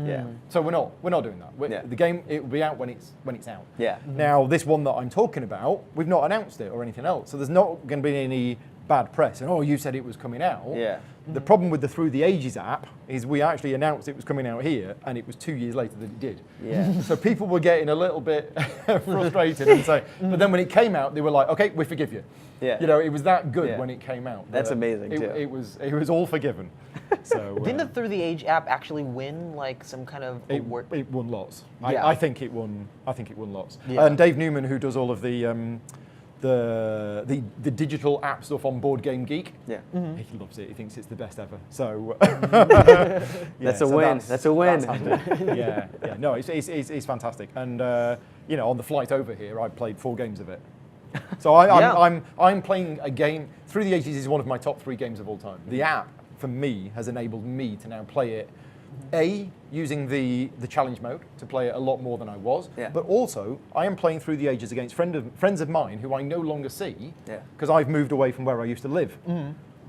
Speaker 2: Yeah.
Speaker 3: So we're not doing that. The game, it will be out when it's out.
Speaker 2: Yeah.
Speaker 3: Now this one that I'm talking about, we've not announced it or anything else, so there's not going to be any bad press. And you said it was coming out.
Speaker 2: Yeah.
Speaker 3: The problem with the Through the Ages app is we actually announced it was coming out here, and it was 2 years later that it did.
Speaker 2: Yeah.
Speaker 3: So people were getting a little bit frustrated and saying, but then when it came out, they were like, okay, we forgive you.
Speaker 2: Yeah.
Speaker 3: You know, it was that good when it came out.
Speaker 2: That's amazing too.
Speaker 3: It was all forgiven. So
Speaker 1: Didn't the Through the Age app actually win like some kind of award?
Speaker 3: it won lots.
Speaker 1: Yeah.
Speaker 3: I think it won. I think it won lots.
Speaker 1: Yeah.
Speaker 3: And Dave Newman, who does all of the digital app stuff on Board Game Geek,
Speaker 2: Yeah.
Speaker 3: he loves it. He thinks it's the best ever. So
Speaker 2: That's a win. That's a win.
Speaker 3: yeah. No, it's fantastic. And you know, on the flight over here, I played 4 games of it. So I'm playing a game. Through the Ages is one of my top 3 games of all time. The app for me has enabled me to now play it. Using the challenge mode to play it a lot more than I was, but also I am playing Through the Ages against friends of mine who I no longer see because I've moved away from where I used to live.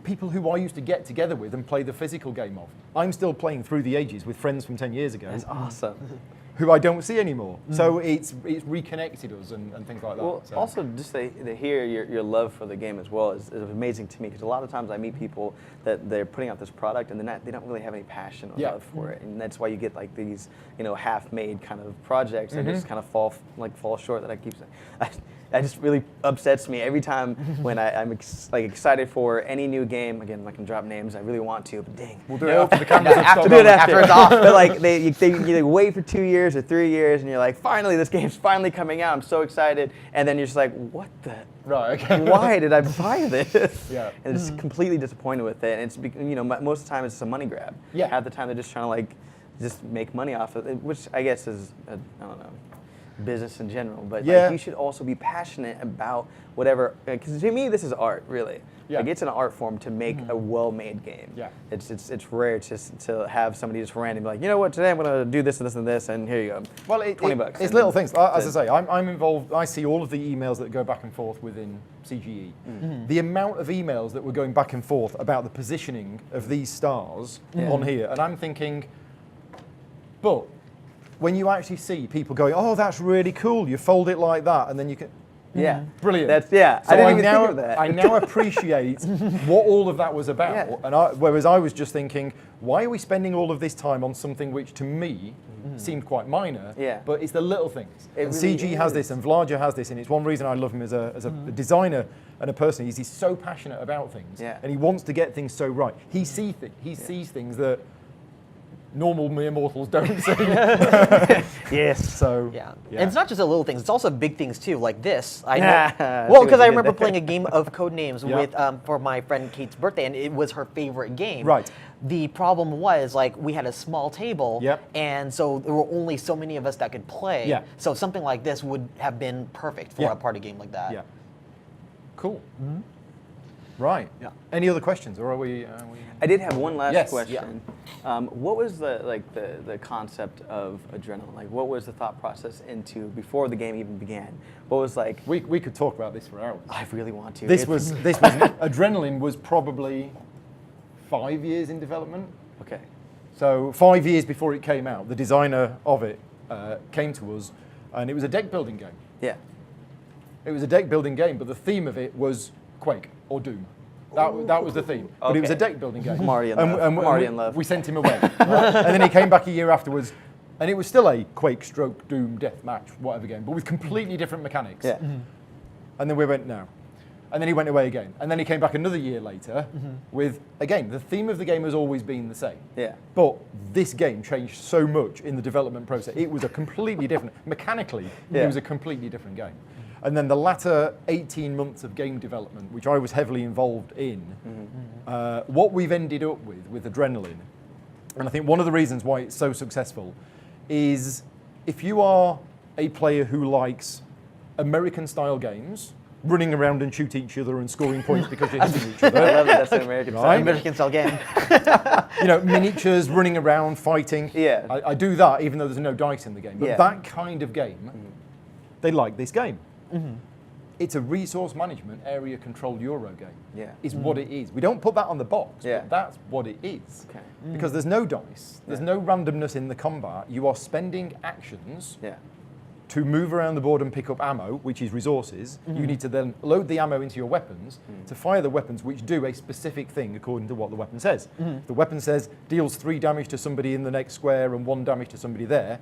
Speaker 3: People who I used to get together with and play the physical game of. I'm still playing Through the Ages with friends from 10 years ago.
Speaker 2: That's awesome.
Speaker 3: Who I don't see anymore. So it's reconnected us and things like that.
Speaker 2: Well,
Speaker 3: so.
Speaker 2: also just to hear your love for the game as well is amazing to me, because a lot of times I meet people that they're putting out this product and they don't really have any passion or love for it, and that's why you get like these half-made kind of projects that just kind of fall short. That I keep saying. That just really upsets me every time when I'm excited for any new game. Again, I can drop names. I really want to, but dang.
Speaker 3: We'll do it after the cameras have stopped.
Speaker 2: Do it after it's off. But like you wait for 2 years or 3 years, and you're like, finally, this game's finally coming out. I'm so excited, and then you're just like, what the?
Speaker 3: Right. Okay.
Speaker 2: Why did I buy this?
Speaker 3: Yeah.
Speaker 2: And it's completely disappointed with it. And it's most of the time it's a money grab.
Speaker 3: Yeah.
Speaker 2: Half the time they're just trying to just make money off of it, which I guess is I don't know. Business in general, but you should also be passionate about whatever. Because to me, this is art, really.
Speaker 3: Yeah.
Speaker 2: Like it's an art form to make a well-made game. Yeah. It's rare to have somebody just randomly be like, you know what, today I'm going to do this and this and this, and here you go.
Speaker 3: Well,
Speaker 2: $20.
Speaker 3: It's little things. As I say, I'm involved. I see all of the emails that go back and forth within CGE. The amount of emails that were going back and forth about the positioning of these stars on here, and I'm thinking, but when you actually see people going, oh, that's really cool, you fold it like that, and then you can...
Speaker 2: Yeah.
Speaker 3: Brilliant.
Speaker 2: So I didn't even think of that.
Speaker 3: I now appreciate what all of that was about. Yeah. And whereas I was just thinking, why are we spending all of this time on something which to me seemed quite minor, but it's the little things. And really CG has this, and Vlaja has this, and it's one reason I love him as a designer and a person. He's so passionate about things, and he wants to get things so right. He sees things that normal mere mortals don't see.
Speaker 2: Yes.
Speaker 3: So
Speaker 1: and it's not just the little things; it's also big things too, like this. I know. Well, because I remember playing a game of Codenames with for my friend Kate's birthday, and it was her favorite game.
Speaker 3: Right.
Speaker 1: The problem was we had a small table, and so there were only so many of us that could play.
Speaker 3: Yeah.
Speaker 1: So something like this would have been perfect for a party game like that.
Speaker 3: Yeah. Cool. Right. Yeah. Any other questions, or are we?
Speaker 2: I did have one last question.
Speaker 3: Yeah.
Speaker 2: What was the concept of adrenaline? Like, what was the thought process into before the game even began? What was like?
Speaker 3: We could talk about this for hours.
Speaker 2: I really want to.
Speaker 3: This was Adrenaline was probably 5 years in development.
Speaker 2: Okay.
Speaker 3: So 5 years before it came out, the designer of it came to us, and it was a deck building game.
Speaker 2: Yeah.
Speaker 3: It was a deck building game, but the theme of it was Quake or Doom. That was the theme. But it was a deck building game.
Speaker 2: I'm already in love.
Speaker 3: We sent him away. Right? And then he came back a year afterwards, and it was still a Quake, Stroke, Doom, Deathmatch, whatever game, but with completely different mechanics.
Speaker 2: Yeah.
Speaker 3: And then we went, no. And then he went away again. And then he came back another year later with, again, the theme of the game has always been the same.
Speaker 2: Yeah.
Speaker 3: But this game changed so much in the development process. It was a completely different, mechanically, it was a completely different game. And then the latter 18 months of game development, which I was heavily involved in, what we've ended up with Adrenaline, and I think one of the reasons why it's so successful is if you are a player who likes American-style games, running around and shoot each other and scoring points because you're hitting each other.
Speaker 2: I love it. That's an American-style
Speaker 1: game.
Speaker 3: Miniatures, running around, fighting.
Speaker 2: Yeah.
Speaker 3: I do that even though there's no dice in the game. But that kind of game, they like this game. It's a resource management, area controlled Euro game.
Speaker 2: Yeah.
Speaker 3: Is what it is. We don't put that on the box, but that's what it is.
Speaker 2: Okay.
Speaker 3: Because there's no dice, there's no randomness in the combat. You are spending actions to move around the board and pick up ammo, which is resources, you need to then load the ammo into your weapons to fire the weapons which do a specific thing according to what the weapon says. The weapon says deals 3 damage to somebody in the next square and 1 damage to somebody there.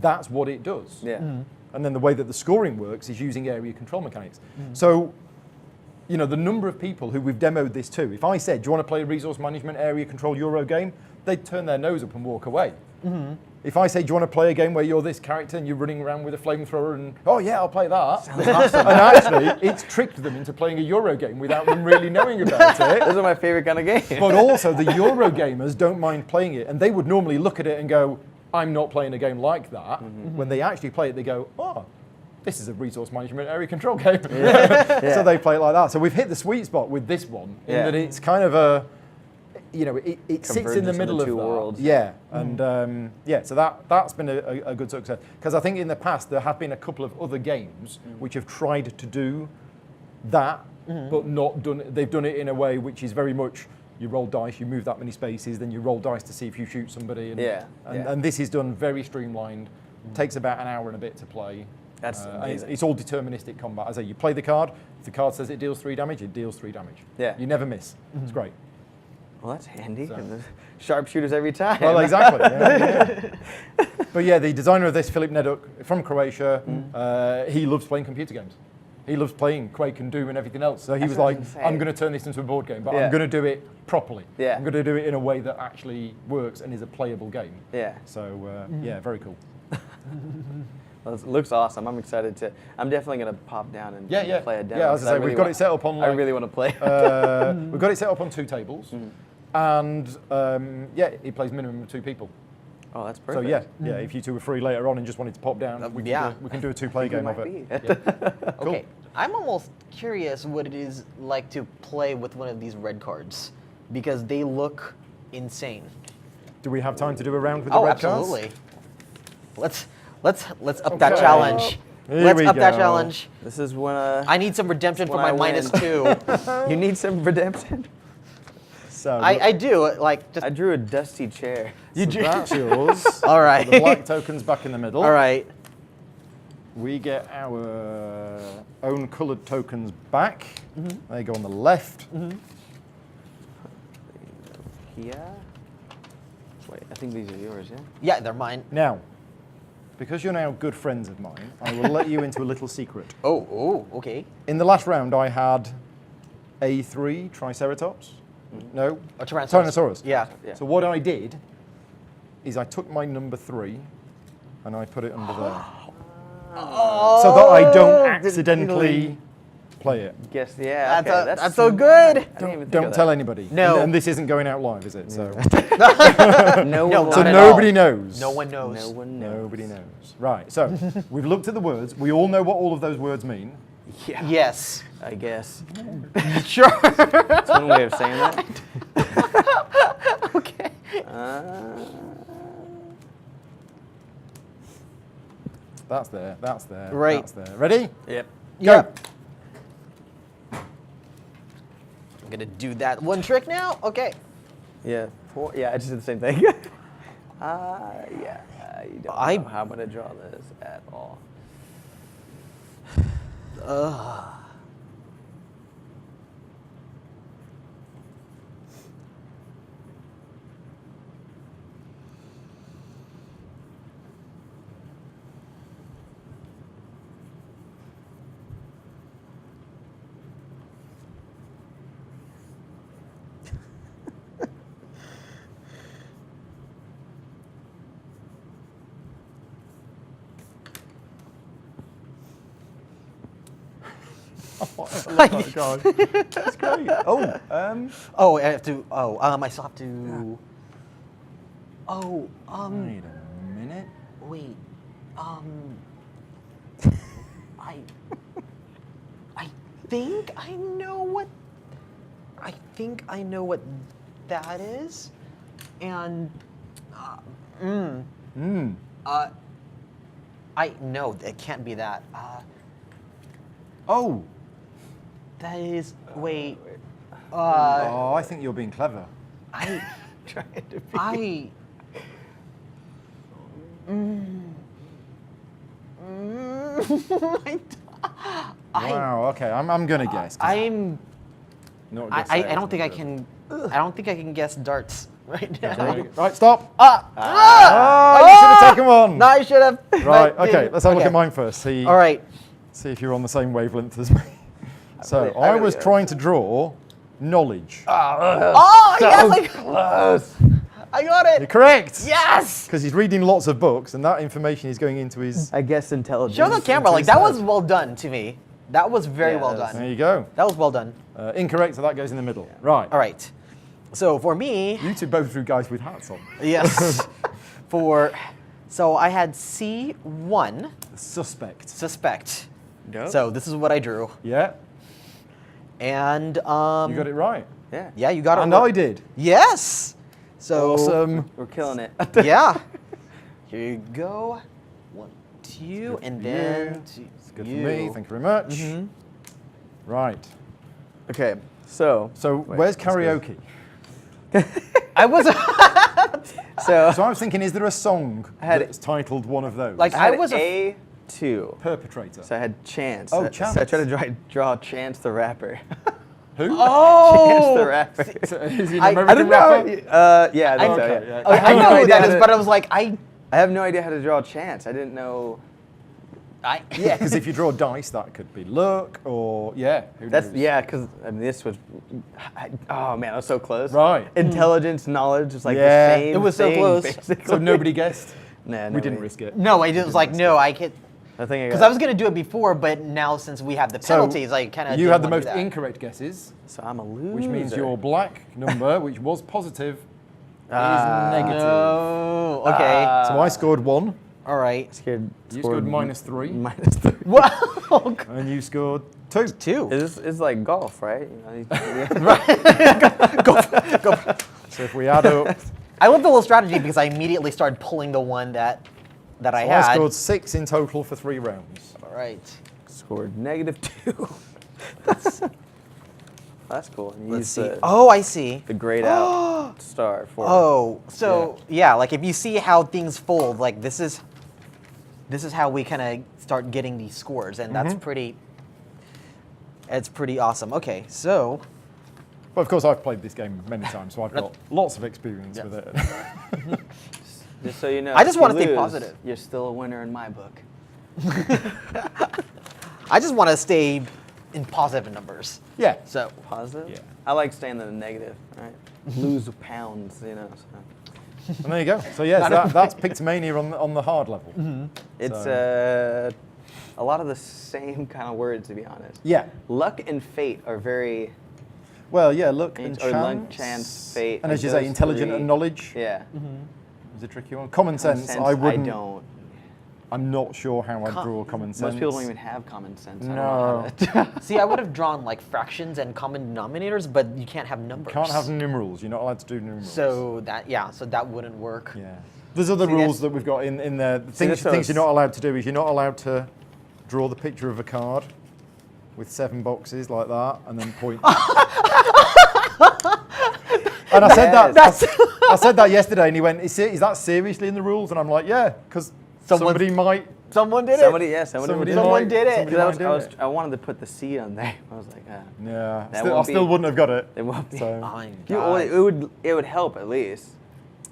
Speaker 3: That's what it does.
Speaker 2: Yeah.
Speaker 3: And then the way that the scoring works is using area control mechanics. So, you know, the number of people who we've demoed this to, if I said, do you want to play a resource management area control Euro game? They'd turn their nose up and walk away. If I say, do you want to play a game where you're this character and you're running around with a flamethrower and, oh yeah, I'll play that.
Speaker 2: Sounds awesome.
Speaker 3: And actually, it's tricked them into playing a Euro game without them really knowing about it.
Speaker 2: Those are my favorite kind of games.
Speaker 3: But also, the Euro gamers don't mind playing it, and they would normally look at it and go, I'm not playing a game like that. When they actually play it, they go, oh, this is a resource management area control game. So they play it like that. So we've hit the sweet spot with this one, in that it's kind of a, you know, it sits in the middle of
Speaker 2: two
Speaker 3: that.
Speaker 2: worlds.
Speaker 3: Yeah, and so that's been a good success. Because I think in the past there have been a couple of other games which have tried to do that, but not done. They've done it in a way which is very much you roll dice, you move that many spaces, then you roll dice to see if you shoot somebody. And this is done very streamlined. Takes about an hour and a bit to play.
Speaker 2: That's amazing.
Speaker 3: It's all deterministic combat. As I say, you play the card. If the card says it deals 3 damage, it deals 3 damage.
Speaker 2: Yeah.
Speaker 3: You never miss. It's great.
Speaker 2: Well, that's handy. So. Sharpshooters every time.
Speaker 3: Well, exactly. But yeah, the designer of this, Filip Neduk, from Croatia, he loves playing computer games. He loves playing Quake and Doom and everything else. So he was like, I'm going to turn this into a board game, but I'm going to do it properly. I'm going to do it in a way that actually works and is a playable game. So yeah, very cool.
Speaker 2: Well, it looks awesome. I'm excited to. I'm definitely going to pop down and play a demo.
Speaker 3: Yeah, as I say, we've got it set up on.
Speaker 2: I really want to play.
Speaker 3: We've got it set up on 2 tables, and it plays minimum of 2 people.
Speaker 2: Oh, that's perfect.
Speaker 3: So yeah, if you two were free later on and just wanted to pop down, we can do a 2-player game of it.
Speaker 1: Cool. Okay, I'm almost curious what it is like to play with one of these red cards, because they look insane.
Speaker 3: Do we have time to do a round with the red cards?
Speaker 1: Absolutely. Let's up that challenge. Let's up that challenge.
Speaker 2: This is when
Speaker 1: I need some redemption for my -2.
Speaker 2: You need some redemption.
Speaker 3: So
Speaker 1: I do. Like, just
Speaker 2: I drew a dusty chair.
Speaker 3: so that's yours.
Speaker 1: All right.
Speaker 3: The black token's back in the middle.
Speaker 1: All right.
Speaker 3: We get our own coloured tokens back. They go on the left.
Speaker 2: Here. Wait, I think these are yours, yeah?
Speaker 1: Yeah, they're mine.
Speaker 3: Now, because you're now good friends of mine, I will let you into a little secret.
Speaker 1: Oh, okay.
Speaker 3: In the last round, I had A3 Triceratops. No,
Speaker 1: A Tyrannosaurus. Yeah.
Speaker 3: So what I did is I took my number 3 and I put it under there. So that I don't accidentally play it.
Speaker 2: Guess, yeah.
Speaker 1: That's so good.
Speaker 3: Don't tell anybody.
Speaker 1: No.
Speaker 3: And this isn't going out live, is it? So,
Speaker 2: So
Speaker 3: nobody knows.
Speaker 1: No one knows.
Speaker 2: No one knows.
Speaker 3: Nobody knows. Right, so we've looked at the words. We all know what all of those words mean.
Speaker 2: Yeah.
Speaker 1: Yes.
Speaker 2: I guess.
Speaker 1: Sure.
Speaker 2: That's one way of saying that.
Speaker 1: Okay.
Speaker 3: That's there, that's there,
Speaker 1: Right.
Speaker 3: that's there. Ready?
Speaker 2: Yep.
Speaker 3: Go.
Speaker 1: Yep. I'm gonna do that one trick now. Okay.
Speaker 2: Yeah. 4. Yeah, I just did the same thing. Yeah. You don't know how I'm gonna draw this at all.
Speaker 3: Oh my God. That's great.
Speaker 1: Oh, I have to. I still have to. Oh,
Speaker 3: Wait a minute.
Speaker 1: wait. I think I know what. I think I know what that is, and. No, it can't be that.
Speaker 3: Oh.
Speaker 1: That is. Wait.
Speaker 3: I think you're being clever.
Speaker 1: I.
Speaker 2: Trying to be.
Speaker 1: I.
Speaker 3: Wow. Okay. I'm gonna guess. 'Cause
Speaker 1: I'm.
Speaker 3: not
Speaker 1: I,
Speaker 3: gonna
Speaker 1: I,
Speaker 3: say
Speaker 1: I don't
Speaker 3: it.
Speaker 1: think I can. I don't think I can guess darts right now.
Speaker 3: Right. Stop.
Speaker 1: Ah!
Speaker 3: Oh, you should have taken one.
Speaker 1: No, I should have.
Speaker 3: Right.
Speaker 1: but
Speaker 3: Okay.
Speaker 1: didn't.
Speaker 3: Let's have a look
Speaker 1: Okay.
Speaker 3: at mine first. See.
Speaker 1: All right.
Speaker 3: See if you're on the same wavelength as me. So
Speaker 2: really-
Speaker 3: I
Speaker 2: I really
Speaker 3: was
Speaker 2: am.
Speaker 3: trying to draw knowledge.
Speaker 1: Oh, yes!
Speaker 2: Close.
Speaker 1: I got
Speaker 3: You're
Speaker 1: it.
Speaker 3: correct.
Speaker 1: Yes.
Speaker 3: Because he's reading lots of books, and that information is going into his.
Speaker 2: I guess intelligence.
Speaker 1: Show the camera. Like that was well done to me. That was very
Speaker 2: Yeah,
Speaker 1: well
Speaker 2: that was-
Speaker 3: There
Speaker 1: done.
Speaker 3: you go.
Speaker 1: That was well done.
Speaker 3: Incorrect, so that goes in the middle. Right.
Speaker 1: All right. So for me,
Speaker 3: You two both drew guys with hats on.
Speaker 1: yes. So I had C1
Speaker 3: Suspect.
Speaker 1: suspect.
Speaker 2: Dope.
Speaker 1: So this is what I drew,
Speaker 3: Yeah.
Speaker 1: and
Speaker 3: You got it right.
Speaker 2: Yeah.
Speaker 1: yeah, you got it.
Speaker 3: And
Speaker 1: right.
Speaker 3: I did.
Speaker 1: Yes. So
Speaker 3: Awesome.
Speaker 2: We're killing it.
Speaker 1: yeah. Here you go. 1, 2, and then
Speaker 3: It's good for me. Thank you very much.
Speaker 1: Mm-hmm.
Speaker 3: Right.
Speaker 2: Okay. So.
Speaker 3: So where's karaoke?
Speaker 1: I was
Speaker 2: So.
Speaker 3: So I was thinking, is there a song
Speaker 2: had-
Speaker 3: that's titled one of those?
Speaker 1: Like,
Speaker 2: I
Speaker 1: I
Speaker 2: had
Speaker 1: was
Speaker 2: A2.
Speaker 3: Perpetrator.
Speaker 2: So I had Chance.
Speaker 3: Oh,
Speaker 2: So
Speaker 3: Chance.
Speaker 2: I tried to draw Chance the rapper.
Speaker 3: Who?
Speaker 1: oh.
Speaker 2: Chance the rapper.
Speaker 3: Is he an
Speaker 1: I
Speaker 3: American
Speaker 2: don't know.
Speaker 3: rapper?
Speaker 2: Yeah, I think so.
Speaker 3: Okay,
Speaker 2: Yeah.
Speaker 3: yeah.
Speaker 1: I
Speaker 2: have no
Speaker 1: know who
Speaker 2: idea
Speaker 1: that
Speaker 2: how
Speaker 1: is,
Speaker 2: to-
Speaker 1: but I was like, I
Speaker 2: I have no idea how to draw Chance. I didn't know.
Speaker 3: Yeah, because if you draw dice, that could be luck or who
Speaker 2: That's
Speaker 3: knows?
Speaker 2: because I mean this was. Oh man, I was so close.
Speaker 3: Right.
Speaker 2: Intelligence, knowledge, is like
Speaker 3: Yeah.
Speaker 2: the same.
Speaker 1: It was so
Speaker 2: thing,
Speaker 1: close.
Speaker 2: basically.
Speaker 3: So nobody guessed.
Speaker 2: Nah,
Speaker 3: We didn't
Speaker 2: nobody.
Speaker 3: risk it.
Speaker 1: no, I was like, no, I can't.
Speaker 2: I think
Speaker 1: Because I was gonna do it before, but now since we have the
Speaker 3: So
Speaker 1: penalties, I kind of
Speaker 3: you had the most incorrect guesses,
Speaker 2: So I'm a loser.
Speaker 3: which means your black number, which was positive, is negative.
Speaker 1: Oh, okay.
Speaker 3: So I scored 1,
Speaker 1: All right.
Speaker 2: Scared.
Speaker 3: you scored -3,
Speaker 2: -3.
Speaker 1: Wow.
Speaker 3: and you scored 2.
Speaker 1: 2.
Speaker 2: It's like golf, right? You know,
Speaker 3: So if we add up,
Speaker 1: I love the little strategy because I immediately started pulling the one that I
Speaker 3: so I
Speaker 1: had.
Speaker 3: scored 6 in total for 3 rounds.
Speaker 1: All right.
Speaker 2: scored -2. That's cool. And you
Speaker 1: Let's
Speaker 2: used
Speaker 1: see.
Speaker 2: The,
Speaker 1: Oh, I see.
Speaker 2: the grayed out star for.
Speaker 1: Oh, so yeah, like if you see how things fold, like this is how we kind of start getting these scores, and that's pretty. It's pretty awesome. Okay, so
Speaker 3: But of course, I've played this game many times, so I've got lots of experience with it.
Speaker 2: Just so you know,
Speaker 1: I just
Speaker 2: if
Speaker 1: wanna
Speaker 2: you
Speaker 1: stay
Speaker 2: lose,
Speaker 1: positive.
Speaker 2: You're still a winner in my book.
Speaker 1: I just want to stay in positive numbers.
Speaker 3: Yeah.
Speaker 1: So
Speaker 2: Positive.
Speaker 3: Yeah.
Speaker 2: I like staying in the negative. Right. Lose pounds, you know. So.
Speaker 3: And there you go. So yes, that's Pictomania on the hard level.
Speaker 2: It's a lot of the same kind of words, to be honest.
Speaker 3: Yeah.
Speaker 2: Luck and fate are very.
Speaker 3: Well, yeah, luck and
Speaker 2: Or
Speaker 3: chance.
Speaker 2: luck, chance, fate.
Speaker 3: And
Speaker 2: like
Speaker 3: as you say,
Speaker 2: those
Speaker 3: intelligent
Speaker 2: 3.
Speaker 3: and knowledge
Speaker 2: Yeah.
Speaker 3: is a tricky one. Common sense, I wouldn't.
Speaker 2: I don't.
Speaker 3: I'm not sure how I'd draw common sense.
Speaker 2: Most people don't even have common sense. I don't
Speaker 3: No.
Speaker 2: know how to-
Speaker 1: see, I would have drawn like fractions and common denominators, but you can't have numbers.
Speaker 3: Can't have numerals. You're not allowed to do numerals.
Speaker 1: So that wouldn't work.
Speaker 3: Yeah. There's other
Speaker 2: See,
Speaker 3: rules
Speaker 2: that's-
Speaker 3: that we've got in there. The
Speaker 2: See,
Speaker 3: things
Speaker 2: that's
Speaker 3: you're not allowed to do is you're not allowed to draw the picture of a card with 7 boxes like that and then point. And I said
Speaker 2: Yes.
Speaker 3: I said that yesterday, and he went, "Is that seriously in the rules?" And I'm like, "Yeah, because somebody might."
Speaker 1: Someone did
Speaker 2: Somebody,
Speaker 1: it.
Speaker 2: yeah,
Speaker 3: Somebody
Speaker 1: Someone
Speaker 3: might-
Speaker 1: did it.
Speaker 3: somebody
Speaker 2: Because
Speaker 3: might do it.
Speaker 2: I wanted to put the C on there. I was like,
Speaker 3: Yeah,
Speaker 2: That
Speaker 3: I
Speaker 2: won't
Speaker 3: still
Speaker 2: be-
Speaker 3: wouldn't have got it.
Speaker 2: it won't be.
Speaker 3: So.
Speaker 1: My
Speaker 2: It would help at least.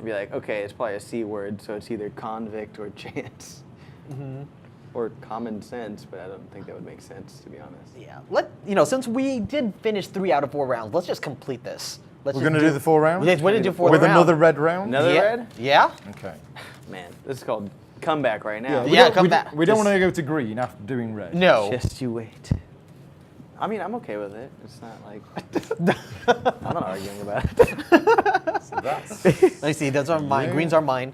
Speaker 2: Be like, okay, it's probably a C word, so it's either convict or chance, or common sense. But I don't think that would make sense, to be honest.
Speaker 1: Yeah. Since we did finish 3 out of 4 rounds, let's just complete this.
Speaker 3: We're going to do the 4 rounds?
Speaker 1: Yes, we're going to do 4
Speaker 3: With
Speaker 1: rounds.
Speaker 3: another red round?
Speaker 2: Another
Speaker 1: yeah.
Speaker 2: red?
Speaker 1: Yeah.
Speaker 3: Okay.
Speaker 2: Man, this is called comeback right now.
Speaker 1: Yeah. Come back.
Speaker 3: We don't want to go to green after doing red.
Speaker 1: No.
Speaker 2: Just you wait. I mean, I'm okay with it. It's not like I'm not arguing about it.
Speaker 3: So that's...
Speaker 1: Let me see. Those are mine.
Speaker 3: Yeah.
Speaker 1: Greens are mine.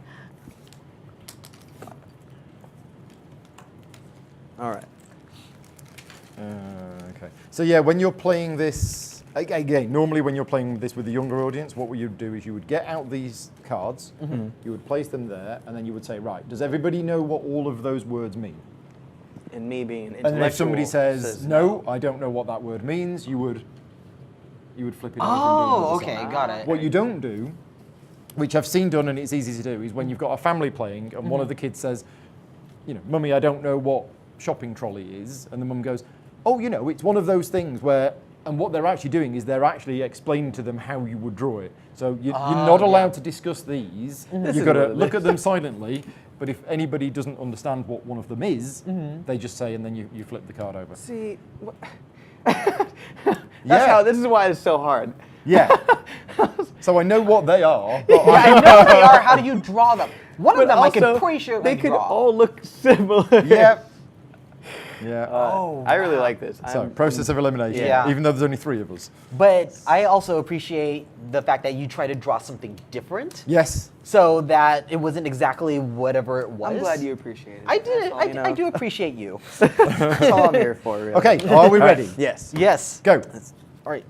Speaker 2: All right.
Speaker 3: Okay. So yeah, when you're playing this, again, normally when you're playing this with a younger audience, what you would do is you would get out these cards, you would place them there, and then you would say, right, does everybody know what all of those words mean?
Speaker 2: And me being an intellectual.
Speaker 3: And then if somebody says, no, I don't know what that word means, you would flip it over and do
Speaker 1: Oh,
Speaker 3: another
Speaker 1: okay.
Speaker 3: side.
Speaker 1: Got it.
Speaker 3: What you don't do, which I've seen done and it's easy to do, is when you've got a family playing and one of the kids says, Mummy, I don't know what shopping trolley is, and the mum goes, oh, you know, it's one of those things where, and what they're actually doing is they're actually explaining to them how you would draw it. So you're not allowed to discuss these. You've got to look at them silently. But if anybody doesn't understand what one of them is, they just say, and then you flip the card over.
Speaker 2: See, this is why it's so hard.
Speaker 3: Yeah. So I know what they are.
Speaker 1: Yeah, I know what they are. How do you draw them? One of them I can pretty sure
Speaker 2: they could
Speaker 1: draw.
Speaker 2: all look similar.
Speaker 3: Yeah. Yeah.
Speaker 2: I really like this.
Speaker 3: So process of elimination, even though there's only 3 of us.
Speaker 1: But I also appreciate the fact that you try to draw something different.
Speaker 3: Yes.
Speaker 1: So that it wasn't exactly whatever it was.
Speaker 2: I'm glad you appreciate it.
Speaker 1: I did. I do appreciate you.
Speaker 2: That's all I'm here for, really.
Speaker 3: Okay, are we ready?
Speaker 2: Yes.
Speaker 1: Yes.
Speaker 3: Go.
Speaker 1: All right.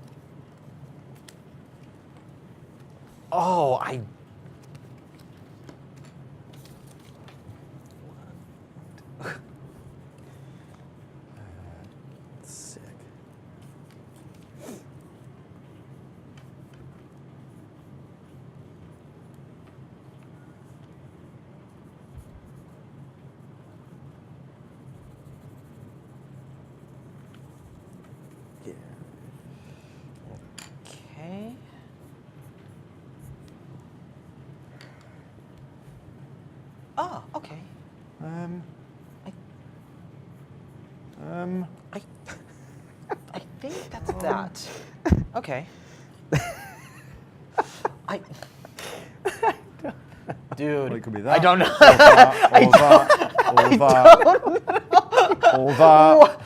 Speaker 1: Oh,
Speaker 2: Sick. Yeah.
Speaker 1: okay. Oh, okay. I think that's that. Okay. Dude,
Speaker 3: Well, it could be that.
Speaker 1: I don't know.
Speaker 3: All that.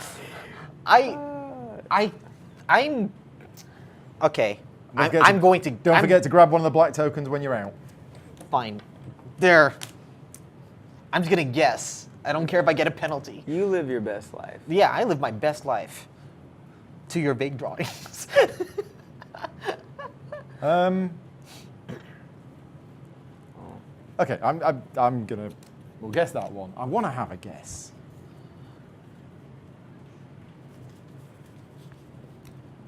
Speaker 1: I'm okay.
Speaker 3: Don't
Speaker 1: I'm going to.
Speaker 3: Don't forget to grab one of the black tokens when you're out.
Speaker 1: Fine. There. I'm just gonna guess. I don't care if I get a penalty.
Speaker 2: You live your best life.
Speaker 1: Yeah, I live my best life. To your big drawings.
Speaker 3: Okay, I'm gonna. We'll guess that one. I want to have a guess.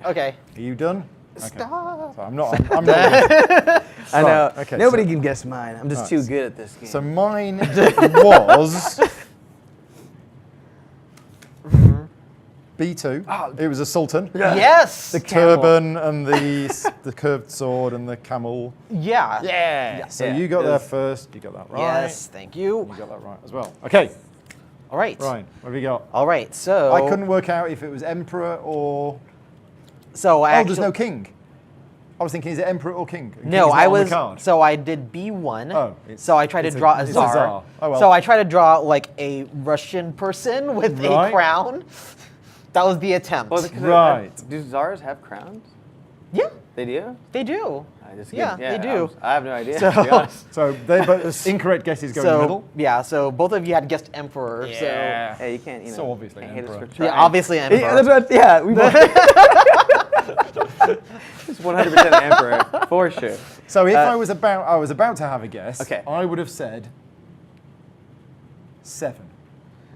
Speaker 1: Okay.
Speaker 3: Are you done? Okay.
Speaker 1: Stop.
Speaker 3: So I'm not.
Speaker 2: I know.
Speaker 3: Okay,
Speaker 2: Nobody
Speaker 3: so-
Speaker 2: can guess mine. I'm just
Speaker 3: Right,
Speaker 2: too
Speaker 3: so-
Speaker 2: good at this game.
Speaker 3: So mine was B2. It was a sultan.
Speaker 1: Yes.
Speaker 2: The camel.
Speaker 3: Turban and the curved sword and the camel.
Speaker 1: Yeah.
Speaker 3: Yeah. So
Speaker 2: Yeah,
Speaker 3: you got
Speaker 2: it
Speaker 3: there
Speaker 2: was-
Speaker 3: first. You got that right.
Speaker 1: Yes. Thank you.
Speaker 3: You got that right as well. Okay.
Speaker 1: All right.
Speaker 3: Ryan, what have we got?
Speaker 1: All right. So
Speaker 3: I couldn't work out if it was emperor or.
Speaker 1: So I
Speaker 3: Oh,
Speaker 1: actually,
Speaker 3: there's no king. I was thinking, is it emperor or king? King's
Speaker 1: No,
Speaker 3: not
Speaker 1: I
Speaker 3: on the
Speaker 1: was.
Speaker 3: card.
Speaker 1: So I did B1.
Speaker 3: Oh,
Speaker 1: so I tried to draw a
Speaker 3: it's a
Speaker 1: czar.
Speaker 3: czar. Oh, well.
Speaker 1: So I tried to draw like a Russian person with
Speaker 3: Right.
Speaker 1: a crown. That was the attempt.
Speaker 2: Well, because
Speaker 3: Right.
Speaker 2: do czars have crowns?
Speaker 1: Yeah,
Speaker 2: They do?
Speaker 1: they do.
Speaker 2: I just
Speaker 1: Yeah, they do.
Speaker 2: I have no idea.
Speaker 1: So-
Speaker 2: to be honest.
Speaker 3: So they both incorrect guesses go in the middle.
Speaker 1: yeah, so both of you had guessed emperor.
Speaker 2: Hey, you can't,
Speaker 3: So obviously
Speaker 2: can't hate us
Speaker 3: emperor.
Speaker 2: for
Speaker 1: So yeah,
Speaker 2: trying.
Speaker 1: obviously emperor.
Speaker 2: Yeah, that's what, yeah, we both. It's 100% emperor, for sure.
Speaker 3: So if I was about to have a guess,
Speaker 2: Okay.
Speaker 3: I would have said 7.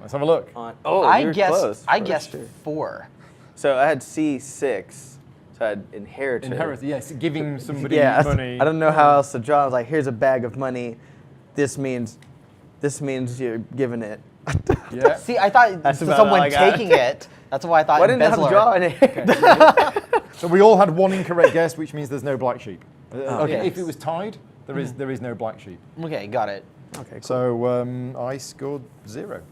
Speaker 3: Let's have a look.
Speaker 2: You were close,
Speaker 1: I
Speaker 2: for
Speaker 1: guessed
Speaker 2: sure.
Speaker 1: 4.
Speaker 2: So I had C6, so I had inherited.
Speaker 3: Inherit, yes, giving somebody
Speaker 2: Yeah,
Speaker 3: money.
Speaker 2: I don't know how else to draw. I was like, here's a bag of money. This means you're giving it.
Speaker 3: Yeah.
Speaker 1: See, I thought
Speaker 2: That's about
Speaker 1: someone
Speaker 2: all I got.
Speaker 1: taking it. That's why I thought
Speaker 2: Why didn't I have to
Speaker 1: embezzler.
Speaker 2: draw any?
Speaker 3: So we all had one incorrect guess, which means there's no black sheep.
Speaker 1: Okay.
Speaker 3: If it was tied, there is no black sheep.
Speaker 1: Okay, got it.
Speaker 2: Okay, cool.
Speaker 3: So I scored 0,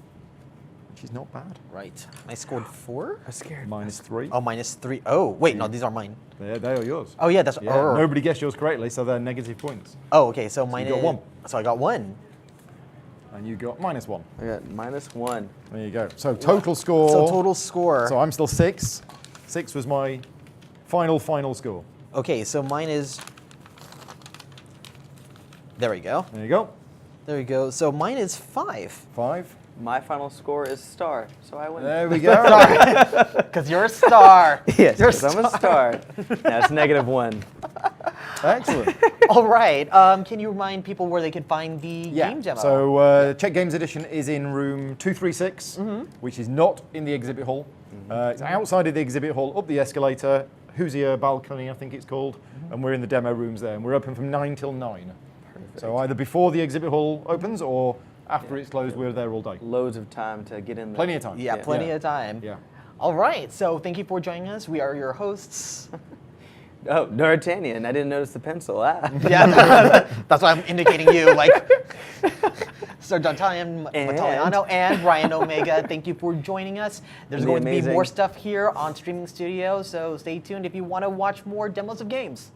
Speaker 3: which is not bad.
Speaker 1: Right. I scored 4.
Speaker 2: I'm scared.
Speaker 3: -3.
Speaker 1: Oh, -3. Oh, wait, no, these are mine.
Speaker 3: They are yours.
Speaker 1: Oh yeah, that's.
Speaker 3: Yeah, nobody guessed yours correctly, so they're negative points.
Speaker 1: Oh, okay, so mine
Speaker 3: got
Speaker 1: is.
Speaker 3: 1.
Speaker 1: So I got 1.
Speaker 3: And you got -1.
Speaker 2: I got -1.
Speaker 3: There you go. So total score.
Speaker 1: So total score.
Speaker 3: So I'm still 6. 6 was my final score.
Speaker 1: Okay, so mine is. There we go.
Speaker 3: There you go.
Speaker 1: There we go. So mine is 5.
Speaker 3: 5.
Speaker 2: My final score is star, so I win.
Speaker 3: There we go.
Speaker 1: Because you're a star.
Speaker 2: Yes,
Speaker 1: You're a
Speaker 2: 'cause I'm a star. Now it's -1.
Speaker 3: Excellent.
Speaker 1: All right. Can you remind people where they can find the game demo?
Speaker 3: So Czech Games Edition is in room 236, which is not in the exhibit hall. It's outside of the exhibit hall, up the escalator, Hoosier balcony, I think it's called, and we're in the demo rooms there, and we're open from 9 till 9. So either before the exhibit hall opens or after it's closed, we're there all day.
Speaker 2: Loads of time to get in there.
Speaker 3: Plenty of time.
Speaker 1: Yeah, plenty of time.
Speaker 3: Yeah.
Speaker 1: All right, so thank you for joining us. We are your hosts.
Speaker 2: Oh, D'Artagnan, I didn't notice the pencil.
Speaker 1: Yeah, that's why I'm indicating you, like, Sir D'Artagnan Mataliano and Ryan Omega. Thank you for joining us. There's going to be more stuff here on Streaming Studio, so stay tuned if you want to watch more demos of games.